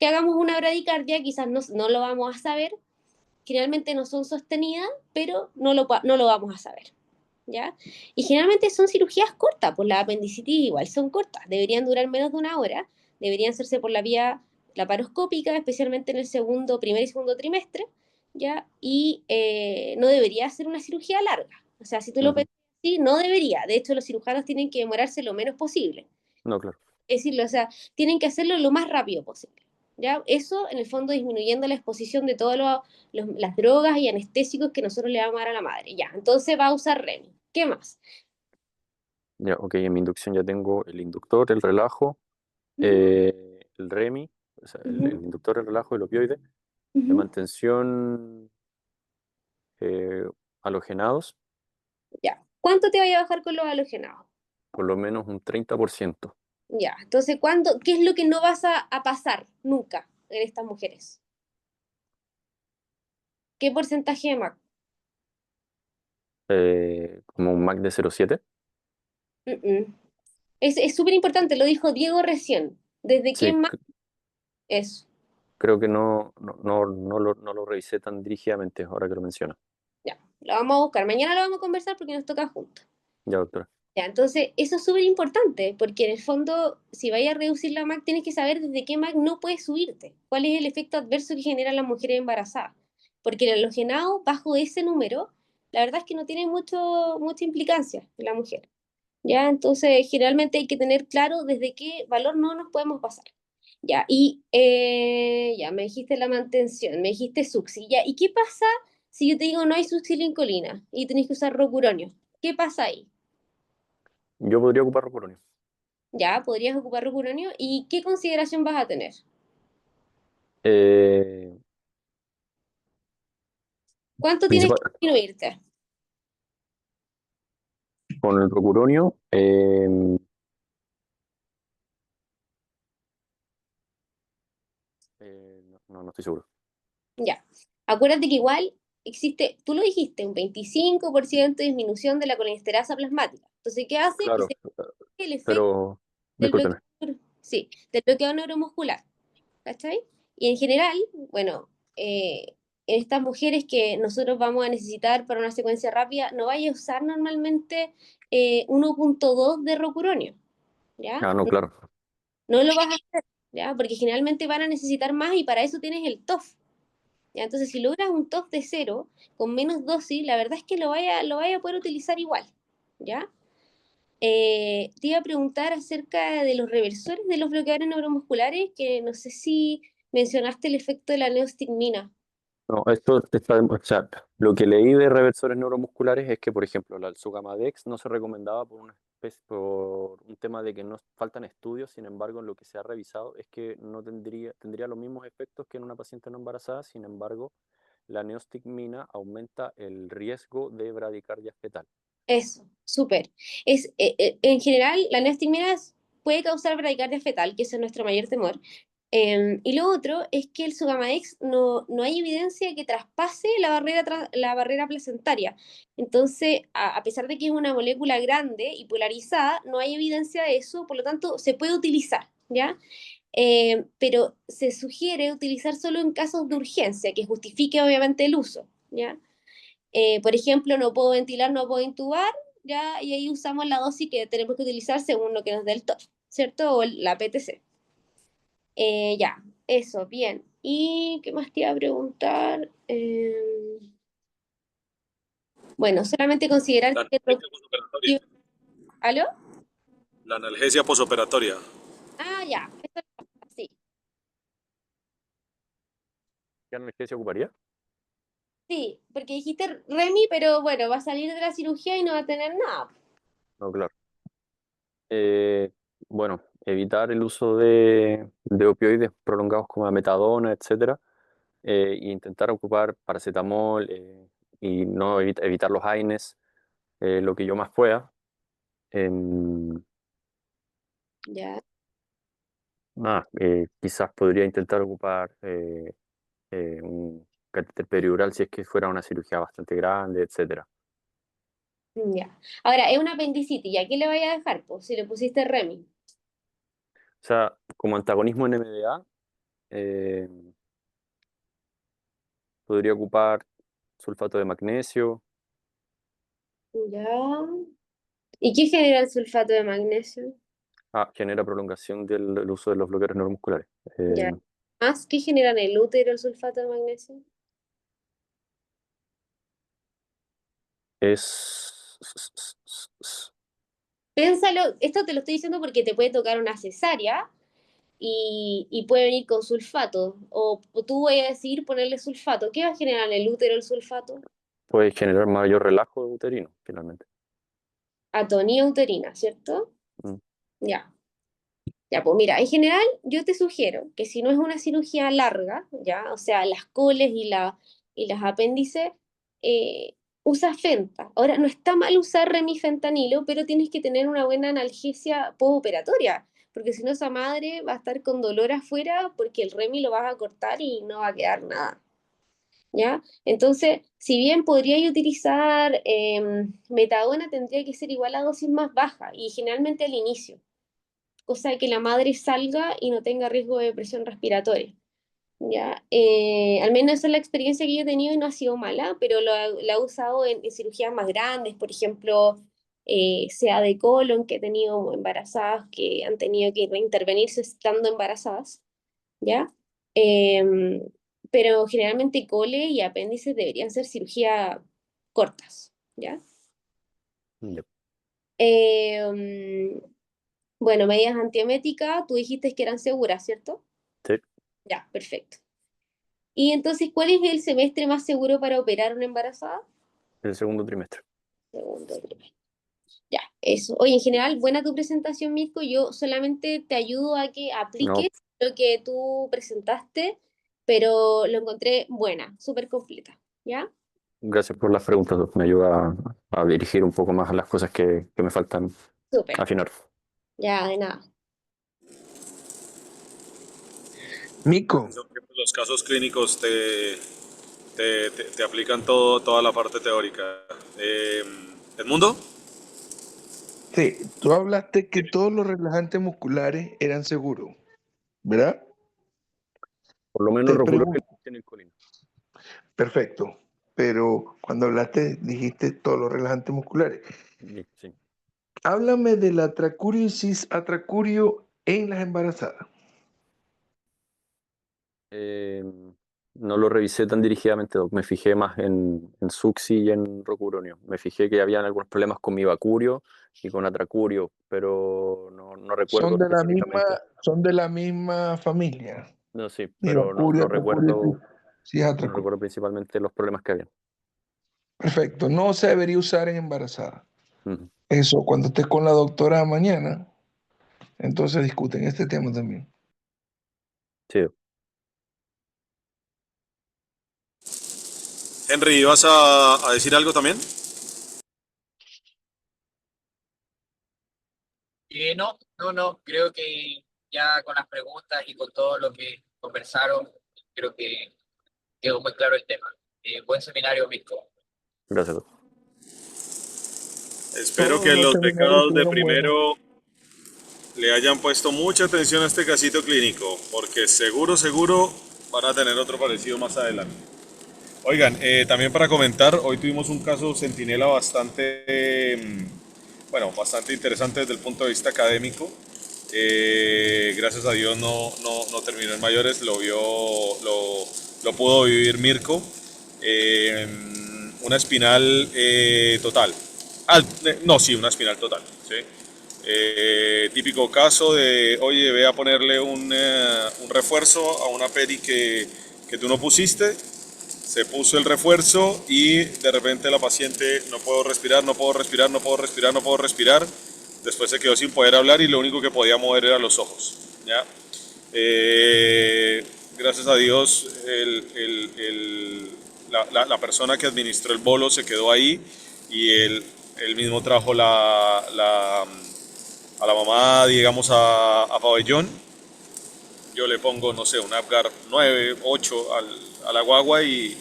hagamos una bradicardia, quizás no lo vamos a saber, generalmente no son sostenidas, pero no lo vamos a saber. ¿Ya? Y generalmente son cirugías cortas, pues las apendicitis igual son cortas, deberían durar menos de una hora, deberían hacerse por la vía laparoscópica, especialmente en el primer y segundo trimestre, ¿ya? Y no debería ser una cirugía larga. O sea, si tú lo ujú. pensás así, no debería. De hecho, los cirujanos tienen que demorarse lo menos posible. No, claro, Es decirlo, o sea, tienen que hacerlo lo más rápido posible. ¿Ya? Eso, en el fondo, disminuyendo la exposición de todas las drogas y anestésicos que nosotros le vamos a dar a la madre. Ya, entonces va a usar Remy. ¿Qué más? ya, ok, en mi inducción ya tengo el inductor, el relajo, Ujú, el REMI, o sea, el ujú, inductor, el relajo, el opioide, de ujú. mantención eh, halogenados, Ya. ¿Cuánto te vaya a bajar con los halogenados? por lo menos un 30%. Ya. Entonces, ¿qué es lo que no vas a pasar nunca en estas mujeres? ¿Qué porcentaje de MAC? Como un MAC de 0,7. Mm, mm. Es súper importante, lo dijo Diego recién. ¿Desde qué Sí, MAC es? creo que no lo revisé tan dirigidamente ahora que lo menciona. Ya. Lo vamos a buscar. Mañana lo vamos a conversar porque nos toca juntos. Ya, doctora. Ya, entonces, eso es súper importante, porque en el fondo, si vayas a reducir la MAC, tienes que saber desde qué MAC no puedes subirte, cuál es el efecto adverso que generan las mujeres embarazadas. Porque el halogenado, bajo ese número, la verdad es que no tiene mucha implicancia en la mujer. ¿Ya? Entonces, generalmente hay que tener claro desde qué valor no nos podemos pasar. Ya, y ya me dijiste la mantención, me dijiste succi, ya, ¿y qué pasa si yo te digo no hay succilincolina y tenés que usar rocuronio? ¿Qué pasa ahí? Yo podría ocupar rocuronio. Ya, podrías ocupar rocuronio y ¿qué consideración vas a tener? Eh, ¿Cuánto tienes que principal- disminuirte? con el rocuronio, no estoy seguro. Ya, acuérdate que igual existe, tú lo dijiste, un 25% de disminución de la colesterasa plasmática. Entonces, ¿qué hace? Que Claro, se el efecto pero del bloqueo, discúlpeme. sí, del bloqueo neuromuscular. ¿Cachai? Y en general, bueno, en estas mujeres que nosotros vamos a necesitar para una secuencia rápida, no vaya a usar normalmente 1,2 de rocuronio, ¿ya? Ah, no, claro. No lo vas a hacer, ¿ya? Porque generalmente van a necesitar más y para eso tienes el TOF, ¿ya? Entonces, si logras un TOF de cero, con menos dosis, la verdad es que lo vaya a poder utilizar igual, ¿ya? Te iba a preguntar acerca de los reversores de los bloqueadores neuromusculares, que no sé si mencionaste el efecto de la neostigmina. No, esto está, o sea, lo que leí de reversores neuromusculares es que, por ejemplo, la Alzugamadex no se recomendaba por un tema de que no faltan estudios. Sin embargo, lo que se ha revisado es que no tendría los mismos efectos que en una paciente no embarazada. Sin embargo, la neostigmina aumenta el riesgo de bradicardia fetal. Eso, súper. En general, la neostigmina puede causar bradicardia fetal, que ese es nuestro mayor temor. Y lo otro es que el Sugamadex no hay evidencia que traspase la barrera placentaria. Entonces, a pesar de que es una molécula grande y polarizada, no hay evidencia de eso, por lo tanto, se puede utilizar, ¿ya? Pero se sugiere utilizar solo en casos de urgencia, que justifique obviamente el uso, ¿ya? Por ejemplo, no puedo ventilar, no puedo intubar, ¿ya? Y ahí usamos la dosis que tenemos que utilizar según lo que nos dé el TOF, ¿cierto? O la PTC. Ya, eso, bien. ¿Y qué más te iba a preguntar? Bueno, solamente considerar La que analgesia posoperatoria. ¿Aló? La analgesia posoperatoria. Ah, ya, eso sí. ¿Qué analgesia ocuparía? Sí, porque dijiste Remy, pero bueno, va a salir de la cirugía y no va a tener nada. No, claro. Eh, bueno, evitar el uso de opioides prolongados como la metadona, etcétera, e intentar ocupar paracetamol y no evitar los AINES lo que yo más pueda. Em, Ya, Quizás podría intentar ocupar un catéter peridural si es que fuera una cirugía bastante grande, etcétera. ya. Ahora, es una apendicitis, ¿y a qué le vaya a dejar? Pues si le pusiste Remy. O sea, como antagonismo en MDA, eh, podría ocupar sulfato de magnesio. Ya. ¿Y qué genera el sulfato de magnesio? Genera prolongación del uso de los bloqueadores neuromusculares. Ya. ¿Más qué genera en el útero el sulfato de magnesio? Es... Piénsalo, esto te lo estoy diciendo porque te puede tocar una cesárea y puede venir con sulfato. O tú voy a decidir ponerle sulfato. ¿Qué va a generar en el útero el sulfato? Puede generar mayor relajo uterino, finalmente. Atonía uterina, ¿cierto? Mm. Ya. Ya, pues mira, en general yo te sugiero que si no es una cirugía larga, ya, o sea, las coles y las apéndices, usa Fenta. Ahora, no está mal usar remifentanilo, pero tienes que tener una buena analgesia postoperatoria, porque si no esa madre va a estar con dolor afuera porque el remi lo vas a cortar y no va a quedar nada, ¿ya? Entonces, si bien podríais utilizar metadona, tendría que ser igual a dosis más baja y generalmente al inicio, cosa de que la madre salga y no tenga riesgo de depresión respiratoria. ¿Ya? Al menos esa es la experiencia que yo he tenido y no ha sido mala, pero la he usado en cirugías más grandes, por ejemplo, sea de colon, que he tenido embarazadas que han tenido que reintervenirse estando embarazadas, ¿ya? Em, pero generalmente cole y apéndices deberían ser cirugías cortas, ¿ya? Yep. Em, bueno, medidas antieméticas, tú dijiste que eran seguras, ¿cierto? Ya, perfecto. Y entonces, ¿cuál es el semestre más seguro para operar una embarazada? El segundo trimestre. Segundo trimestre. Ya, eso. Oye, en general, buena tu presentación, Mirko. Yo solamente te ayudo a que apliques No, lo que tú presentaste, pero lo encontré buena, súper completa. ¿Ya? gracias por las preguntas, Doc. Me ayuda a dirigir un poco más a las cosas que me faltan Súper. afinar. Ya, de nada. Mico, Los casos clínicos te aplican toda la parte teórica. ¿Edmundo? sí, tú hablaste que todos los relajantes musculares eran seguros, ¿verdad? Por lo menos Te Rocuronio pregunto, tiene el colino. perfecto, pero cuando hablaste dijiste todos los relajantes musculares. Sí. Háblame del atracurio y cisatracurio en las embarazadas. Eh, no lo revisé tan dirigidamente, Doc. Me fijé más en Suxi y en Rocuronio. Me fijé que habían algunos problemas con mi bacurio y con atracurio, pero no recuerdo Son de la misma, específicamente. son de la misma familia. No, sí, pero Nivacurio, atracurio y no cisatracurio. recuerdo principalmente los problemas que había. Perfecto, no se debería usar en embarazada. Ujú. Eso, cuando estés con la doctora mañana, entonces discuten este tema también. Sí, Doc. Henry, ¿ibas a decir algo también? No, creo que ya con las preguntas y con todo lo que conversaron, creo que quedó muy claro el tema. Buen seminario, Mirko. Gracias, Doc. Espero Todos que los los seminarios becados de estuvieron buenos. primero le hayan puesto mucha atención a este casito clínico, porque seguro van a tener otro parecido más adelante. Oigan, también para comentar, hoy tuvimos un caso centinela bastante interesante desde el punto de vista académico. Gracias a Dios no terminó en mayores, lo pudo vivir Mirko. Eh, una espinal total. No, sí, una espinal total. ¿sí? Típico caso de, oye, ve a ponerle un refuerzo a una peri que tú no pusiste. Se puso el refuerzo y de repente la paciente no puedo respirar. Después se quedó sin poder hablar y lo único que podía mover era los ojos. ¿ya? Gracias a Dios la persona que administró el bolo se quedó ahí y él mismo trajo a la mamá, digamos, a pabellón. Yo le pongo, no sé, un Apgar 9, 8 a la guagua y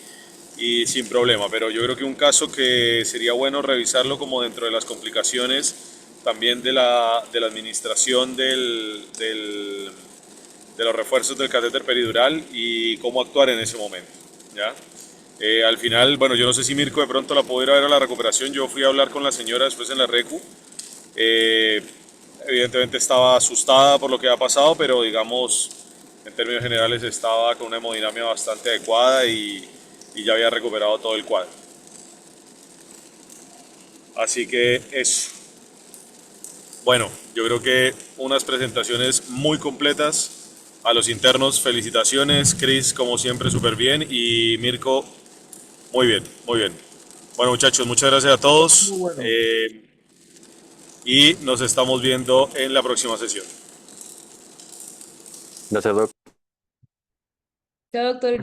sin problema. Pero yo creo que un caso que sería bueno revisarlo como dentro de las complicaciones también de la administración de los refuerzos del catéter peridural y cómo actuar en ese momento. ¿ya? Al final, bueno, yo no sé si Mirko de pronto la pudo ir a ver a la recuperación. Yo fui a hablar con la señora después en la recu. Evidentemente estaba asustada por lo que ha pasado, pero digamos, en términos generales estaba con una hemodinamia bastante adecuada y ya había recuperado todo el cuadro. Así que eso. Bueno, yo creo que unas presentaciones muy completas. A los internos, felicitaciones. Chris, como siempre, súper bien. Y Mirko, muy bien, muy bien. Bueno, muchachos, muchas gracias a todos. Muy bueno. Y nos estamos viendo en la próxima sesión. Gracias, Doc. Chao, doctor.